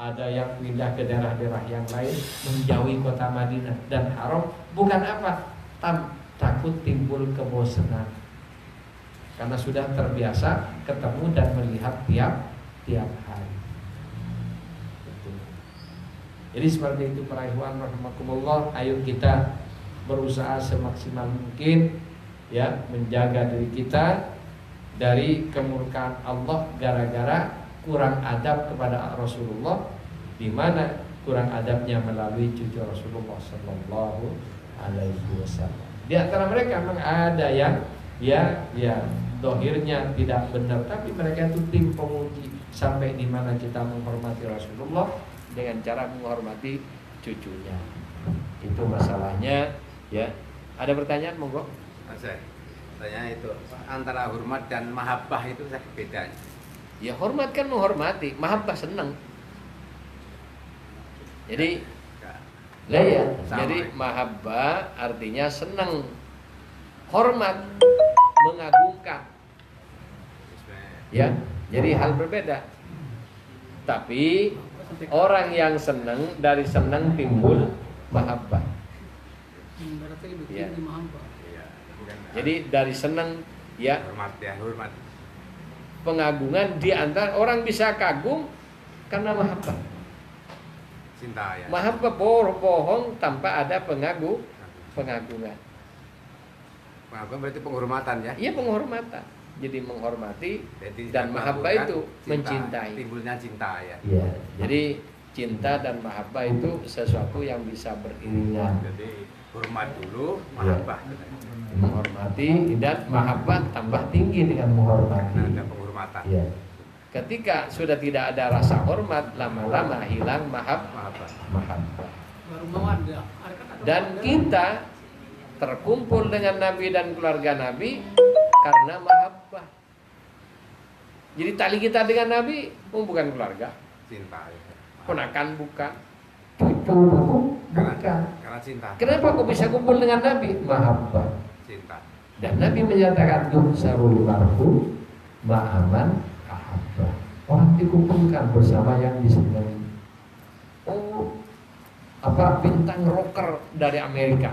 A: ada yang pindah ke daerah-daerah yang lain menjauhi kota Madinah dan Haram. Bukan apa? Takut timbul kebosanan. Karena sudah terbiasa ketemu dan melihat tiap hari. Betul. Jadi seperti itu para ikhwan rahimakumullah, ayo kita berusaha semaksimal mungkin ya menjaga diri kita dari kemurkaan Allah gara-gara kurang adab kepada Rasulullah, di mana kurang adabnya melalui cucu Rasulullah sallallahu alaihi wasallam. Di antara mereka memang ada yang ya dohirnya tidak benar, tapi mereka itu tim penguji sampai di mana kita menghormati Rasulullah dengan cara menghormati cucunya. Itu masalahnya, ya. Ada pertanyaan, monggo?
C: Saya tanya itu antara hormat dan mahabbah itu bedanya.
A: Ya hormat kan menghormati, mahabbah senang. Jadi lah ya, jadi mahabbah artinya senang. Hormat mengagungkan. Ya, jadi hal berbeda. Tapi orang yang senang, dari senang timbul mahabbah.
B: Berarti lebih
A: Ya.
B: tinggi mahabbah.
C: Iya, bukan.
A: Jadi dari senang, ya,
C: Hormat ya, hormat.
A: pengagungan di antara orang bisa kagum karena mahabbah.
C: Cinta ya.
A: Mahabbah bohong tanpa ada pengagungan.
C: Pengagungan berarti penghormatan ya.
A: Iya, penghormatan. Jadi menghormati
C: Jadi
A: dan mahabbah
C: mengagungkan
A: itu
C: cinta,
A: mencintai.
C: Timbulnya cinta ya.
A: Iya. Jadi cinta dan mahabbah itu sesuatu yang bisa beriringan.
C: Jadi hormat dulu, mahabbah.
A: Menghormati dan mahabbah tambah tinggi dengan menghormati.
C: Nah, ada penghormatan.
A: Iya. Ketika sudah tidak ada rasa hormat, lama-lama hilang mahabbah.
C: Mahabbah.
B: Baru mawaddah.
A: Dan kita terkumpul dengan Nabi dan keluarga Nabi karena mahabbah. Jadi tali kita dengan Nabi bukan keluarga,
C: Cinta ya.
A: ponakan bukan, cucu bukan.
C: Karena cinta.
A: Kenapa kok bisa kumpul dengan Nabi? Mahabbah.
C: Cinta.
A: Dan Nabi menyatakan yuhsarul marfu ma'aman ahabbah. Orang dikumpulkan bersama yang disenangi. Oh, apa bintang rocker dari Amerika?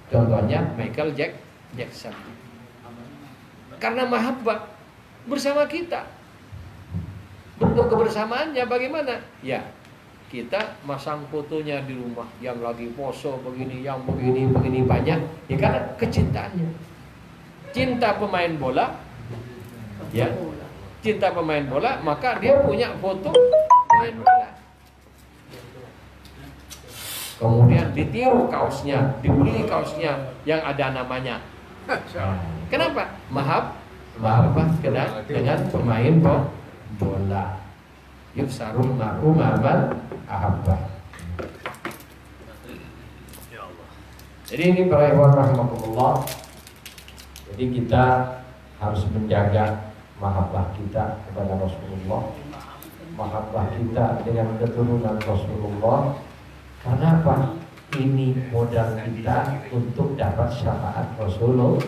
A: Contohnya Michael Jackson. Karena mahabbah bersama kita. Bentuk kebersamaannya bagaimana? Ya, kita masang fotonya di rumah, yang lagi poso begini, yang begini banyak. Ya karena kecintaannya. Cinta pemain bola, ya. Cinta pemain bola, maka dia punya foto pemain bola. Kemudian ditiru kaosnya, dibeli kaosnya yang ada namanya. Kenapa? Mahabbah dengan pemain bola. Yusarul ma'ru ma'aman ahabbah. Jadi ini para ikhwan rahimakumullah. Jadi kita harus menjaga mahabbah kita kepada Rasulullah, mahabbah kita dengan keturunan Rasulullah. Karena apa? Ini modal kita untuk dapat syafaat Rasulullah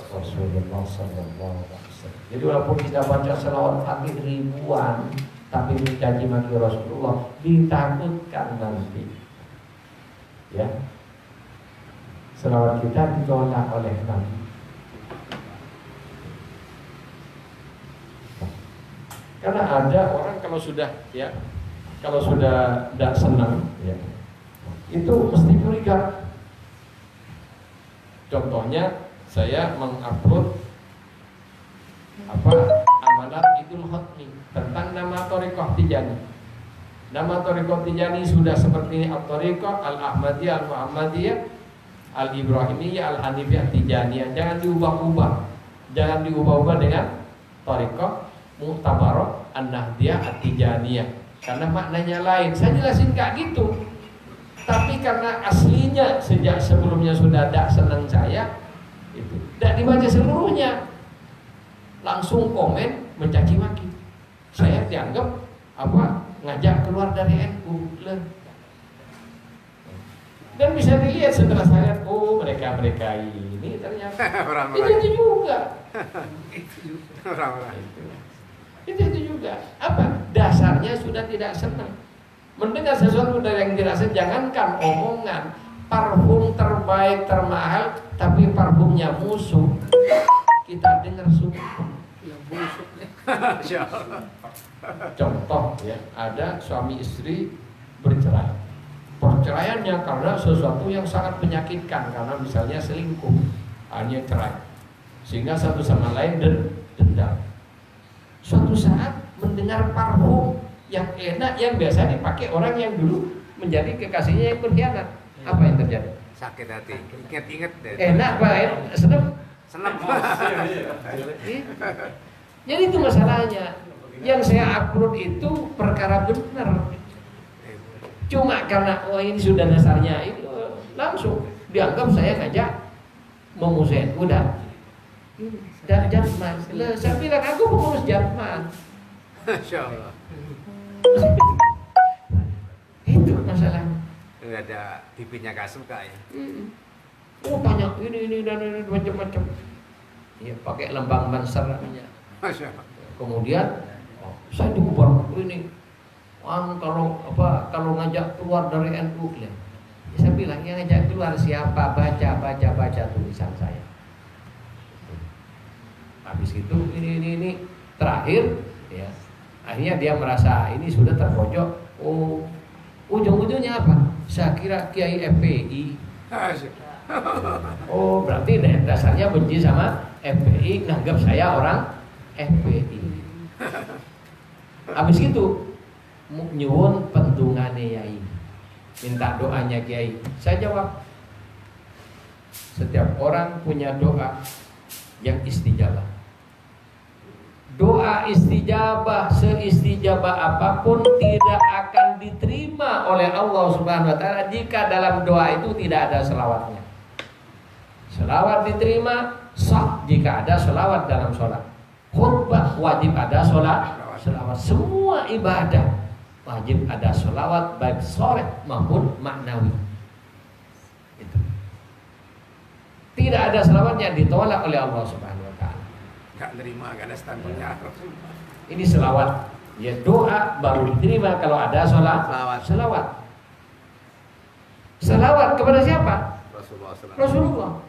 A: Sallallahu Alaihi Wasallam. Jadi walaupun kita baca selawat Fatih ribuan, tapi mencaci maki Rasulullah, ditakutkan nanti, ya, selawat kita ditolak oleh Nabi. Karena ada orang kalau sudah tidak senang, ya, itu mesti curiga. Contohnya saya mengupload amanat Idul Khatmi tentang nama Thariqah Tijani. Nama Thariqah Tijani sudah seperti Al-Thariqah, Al-Ahmadiyah, Al-Muhammadiyah, Al-Ibrahimiyah, Al-Hanifiyah, Tijaniyah. Jangan diubah-ubah. Jangan diubah-ubah dengan Thariqah Mu'tabarah An-Nahdiyah At-Tijaniyah. Karena maknanya lain. Saya jelasin kayak gitu. Tapi karena aslinya sejak sebelumnya sudah tidak senang saya, itu tidak dibaca seluruhnya, langsung komen mencaci maki. Saya dianggap ngajak keluar dari NU. Dan bisa dilihat setelah saya lihat, oh mereka ini ternyata itu juga.
C: Orang-orang
A: Itu juga. Apa? Dasarnya sudah tidak senang. Mendengar sesuatu dari yang dirasa, jangankan omongan, parfum terbaik, termahal, tapi parfumnya musuh, kita dengar suka.
B: Ya busuk deh.
A: Contoh ya, ada suami istri bercerai. Perceraiannya karena sesuatu yang sangat menyakitkan, karena misalnya selingkuh, hanya cerai, sehingga satu sama lain dendam. Suatu saat mendengar parfum yang enak, yang biasa dipakai orang yang dulu menjadi kekasihnya yang berkhianat. Apa yang terjadi?
C: sakit hati. Ingat-ingat deh.
A: Enak Pak, senang.
C: Senep.
A: Jadi itu masalahnya. Yang saya upload itu perkara benar. Cuma karena ini sudah dasarnya itu langsung dianggap saya ngajak memuset udah. Dan Jatman. Saya bilang aku pengurus Jatman.
C: Masya Allah.
A: Itu masalahnya.
C: Ada bibitnya gak suka ya.
A: Oh banyak ini dan ini macam-macam. Ya pakai lembang banser namanya.
C: Masya Allah.
A: Kemudian saya diubar ini. Kalau ngajak keluar dari NU ya. Saya bilang yang ngajak keluar siapa? Baca tulisan saya. Habis itu ini terakhir ya. Akhirnya dia merasa ini sudah terpojok. Oh, ujung-ujungnya apa? Saya kira Kiai FPI. Oh, berarti dasarnya benci sama FPI, nganggap saya orang FPI. Habis itu nyuwun pentungane yai. Minta doanya Kiai. Saya jawab, setiap orang punya doa yang istijabah. Doa istijabah seistijabah apapun tidak akan diterima oleh Allah Subhanahu wa taala jika dalam doa itu tidak ada selawatnya. Selawat diterima sah jika ada selawat dalam sholat. Khutbah wajib ada selawat. Semua ibadah wajib ada selawat baik shar'i maupun maknawi. Itu. Tidak ada selawatnya ditolak oleh Allah Subhanahu wa taala.
C: Gak nerima, gak ada standarnya.
A: Ini selawat. Ya doa baru diterima kalau ada selawat. Selawat kepada siapa? Rasulullah.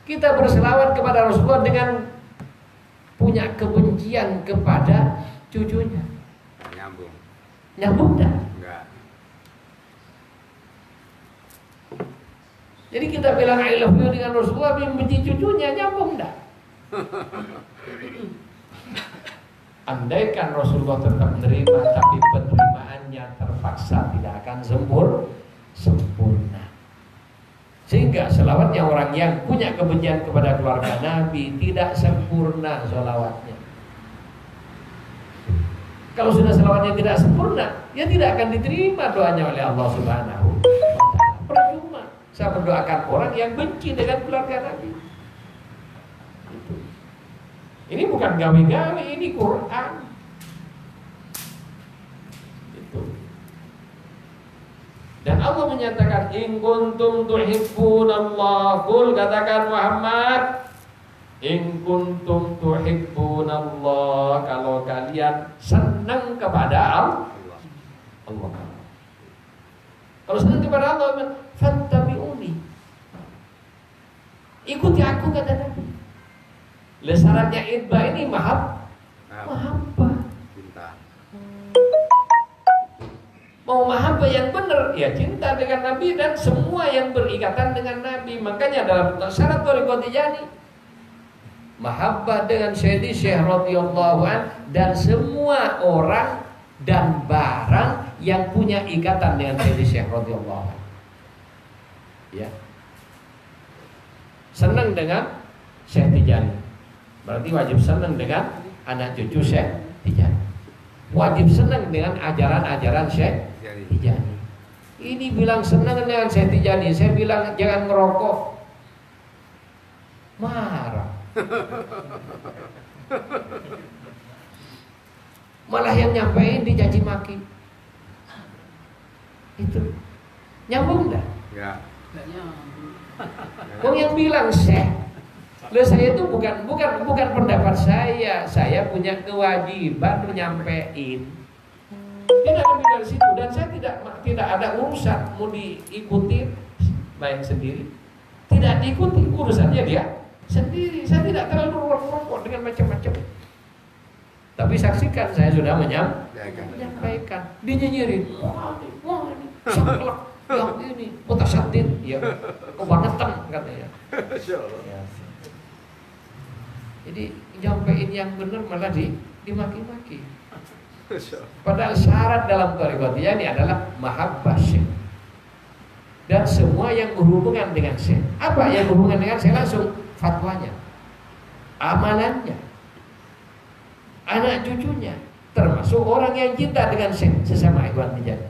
A: Kita berselawat kepada Rasulullah dengan punya kebencian kepada cucunya. Nyambung enggak?
C: Enggak.
A: Jadi kita bilang I love you dengan Rasulullah, benci cucunya, nyambung enggak? Andaikan Rasulullah tetap menerima, tapi penerimaannya terpaksa tidak akan sempurna. Sehingga selawatnya orang yang punya kebencian kepada keluarga Nabi tidak sempurna selawatnya. Kalau sudah selawatnya tidak sempurna, ya tidak akan diterima doanya oleh Allah Subhanahu wa taala. Percuma saya mendoakan orang yang benci dengan keluarga Nabi. Ini bukan gawe-gawe, ini Quran. Itu. Dan Allah menyatakan in kuntum tuhibbunallah, qul katakan Muhammad, in kuntum tuhibbunallah, kalau kalian senang kepada Allah. Kalau senang kepada Allah, fattabi'uni. Ikuti aku kata Nabi. Syaratnya itba ini mahabbah.
C: Cinta.
A: Mau mahabbah yang benar, ya cinta dengan Nabi dan semua yang berikatan dengan Nabi. Makanya dalam syarat thariqah Tijaniyah, mahabbah dengan Sayyidi Syekh radhiyallahu an dan semua orang dan barang yang punya ikatan dengan Sayyidi Syekh radhiyallahu an. Ya. Senang dengan Syekh Tijaniyah. Berarti wajib senang dengan anak cucu Syekh Tijaniyah. Wajib senang dengan ajaran-ajaran Syekh Tijaniyah. Ini bilang senang dengan Syekh Tijaniyah, saya bilang jangan ngerokok. Marah. Malah yang nyampein dicaci maki. Itu nyambung enggak?
C: Enggak.
A: Wong yang bilang Syekh, saya itu bukan pendapat saya punya kewajiban menyampaikan. Tidak lebih dari situ, dan saya tidak ada urusan mau diikuti main sendiri. Tidak diikuti urusannya dia sendiri. Saya tidak terlalu rokok dengan macam-macam. Tapi saksikan saya sudah menyampaikan, dinyinyirin. Wah ini saklek yang ini mutasyadid, ya kebangetan katanya. Ya. Jadi nyampein yang benar malah dimaki-maki. Padahal syarat dalam thariqah ini adalah mahabbah syekh. Dan semua yang berhubungan dengan syekh. Apa yang berhubungan dengan syekh langsung fatwanya, amalannya, anak cucunya, termasuk orang yang cinta dengan syekh sesama ikhwan Tijani.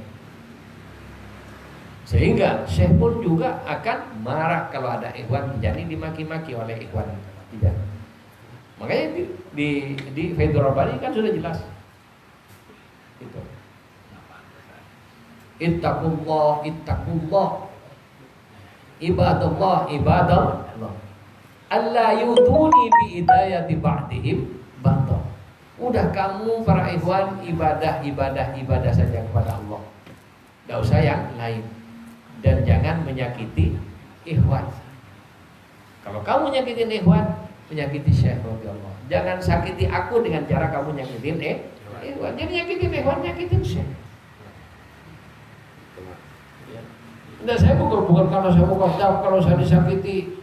A: Sehingga syekh pun juga akan marah kalau ada ikhwan Tijani dimaki-maki oleh ikhwan Tijani. Makanya di Faidul Rabbani kan sudah jelas. Itu. Ittaqullah, ittaqullah. Ibadallah, ibadallah. Alla yuduni bi hidayati ba'dihim ba'dah. Udah kamu para ikhwan ibadah saja kepada Allah. Enggak usah yang lain. Dan jangan menyakiti ikhwan. Kalau kamu nyakitin ikhwan, menyakiti syekh radhiyallahu. Jangan sakiti aku dengan cara kamu nyakitin ikhwan. Jadi nyakitin ikhwan, nyakitin syekh. Nah, saya bukan kalau saya kalau saya disakiti.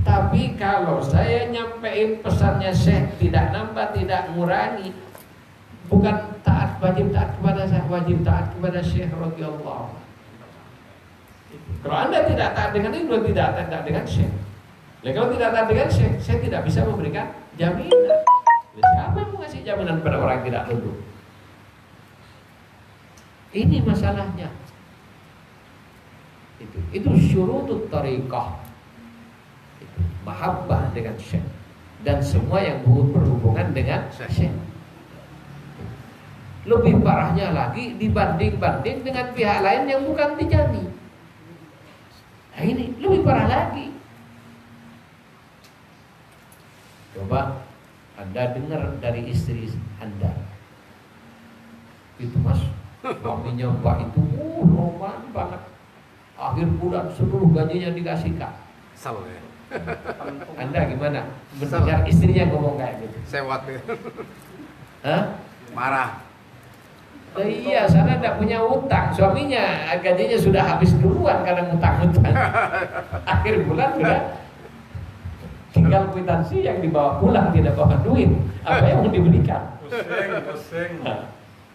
A: Tapi kalau saya nyampein pesannya syekh tidak nambah, tidak ngurangi, bukan wajib taat kepada saya, wajib taat kepada syekh radhiyallahu. Kalau Anda tidak taat dengan ini, tidak taat dengan syekh. Kalau tidak taat dengan syekh, saya tidak bisa memberikan jaminan. Siapa yang mau ngasih jaminan pada orang yang tidak tunduk? Ini masalahnya. Itu syurutut thariqah. Mahabbah dengan syekh dan semua yang berhubungan dengan syekh. Lebih parahnya lagi dibanding dengan pihak lain yang bukan Tijani. Nah ini lebih parah lagi. Coba Anda dengar dari istri Anda, itu mas, suaminya Mbak itu roman banget. Akhir bulan seluruh gajinya dikasihkan.
C: Salah ya.
A: Anda gimana mendengar istrinya ngomong kayak gitu?
C: Sewat ya.
A: Hah?
C: Marah.
A: Iya, sana tidak punya utang. Suaminya gajinya sudah habis duluan karena utang-utang. Akhir bulan sudah tinggal kwitansi yang dibawa pulang, tidak bawa duit. Apa yang mau dibelikan?
D: Pusing.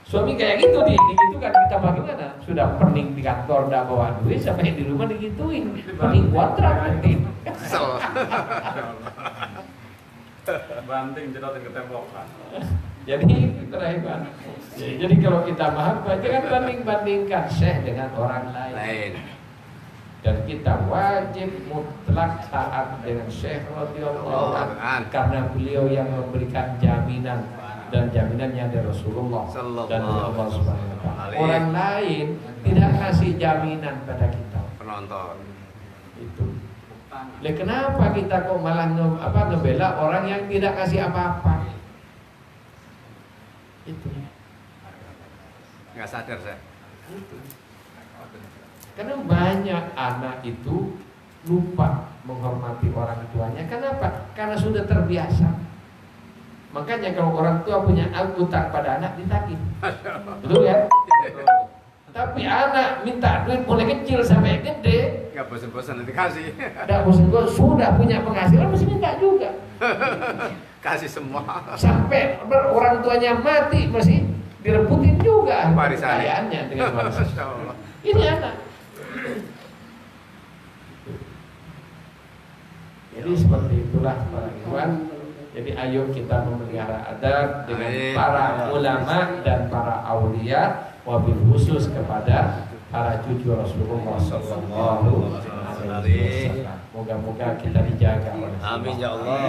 A: Suami kayak gitu gitu kan kita bagaimana? Sudah pening di kantor, tidak bawa duit, sampai di rumah digituin. Pening kontrak nanti.
D: Banting jedotin ke tembok.
A: Jadi terakhir. Jadi kalau kita mahabbah, jangan bandingkan syekh dengan orang lain. Dan kita wajib mutlak taat dengan syekh radhiyallahu anhu karena beliau yang memberikan jaminan. Dan jaminannya dari Rasulullah dan Allah Subhanahu wa taala. Orang lain tidak kasih jaminan pada kita.
C: Penonton.
A: Itu. Lah kenapa kita kok malah ngebela orang yang tidak kasih apa-apa? Itu.
C: Nggak sadar saya.
A: Itu. Karena banyak anak itu lupa menghormati orang tuanya. Kenapa? Karena sudah terbiasa. Makanya kalau orang tua punya utang pada anak ditagih. Betul ya? Tapi anak minta duit mulai kecil sampai gede,
C: Nggak bosan-bosan dikasih.
A: tidak bosan-bosan, sudah punya penghasilan masih minta juga.
C: Kasih semua.
A: Sampai orang tuanya mati masih direbutin juga
C: Warisannya.
A: kekayaannya dengan warisan.
C: Masya Allah.
A: Ini anak. Jadi seperti itulah para ikhwan. Jadi ayo kita memelihara adab dengan para ulama dan para aulia, wabil khusus kepada para cucu Rasulullah sallallahu alaihi wasallam. Moga-moga kita dijaga oleh Allah.
C: Amin ya Allah.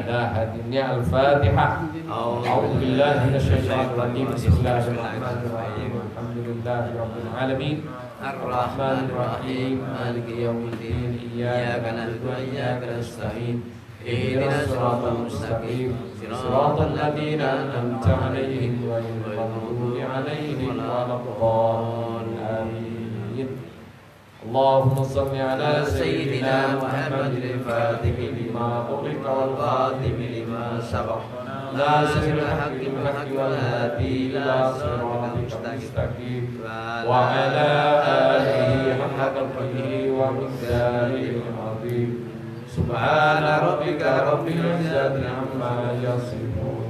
A: Ada hadirnya Al-Fatihah. A'udzu billahi minasyaitonir rajim. Bismillahirrahmanirrahim. Alhamdulillahirabbil alamin. Ar-Rahmanir Rahim. Maliki yaumiddin. Iyyaka na'budu wa iyyaka nasta'in. Ihdinas siratal mustaqim. Siratal ladzina an'amta 'alaihim ghairil maghdubi 'alaihim waladdallin. Amin. اللهم صل على سيدنا محمد الفاتح لما أغلق والخاتم لما سبق ناصر الحق بالحق والهادي إلى صراطك المستقيم وعلى آله حق قدره ومقداره العظيم سبحان ربك رب العزة عما يصفون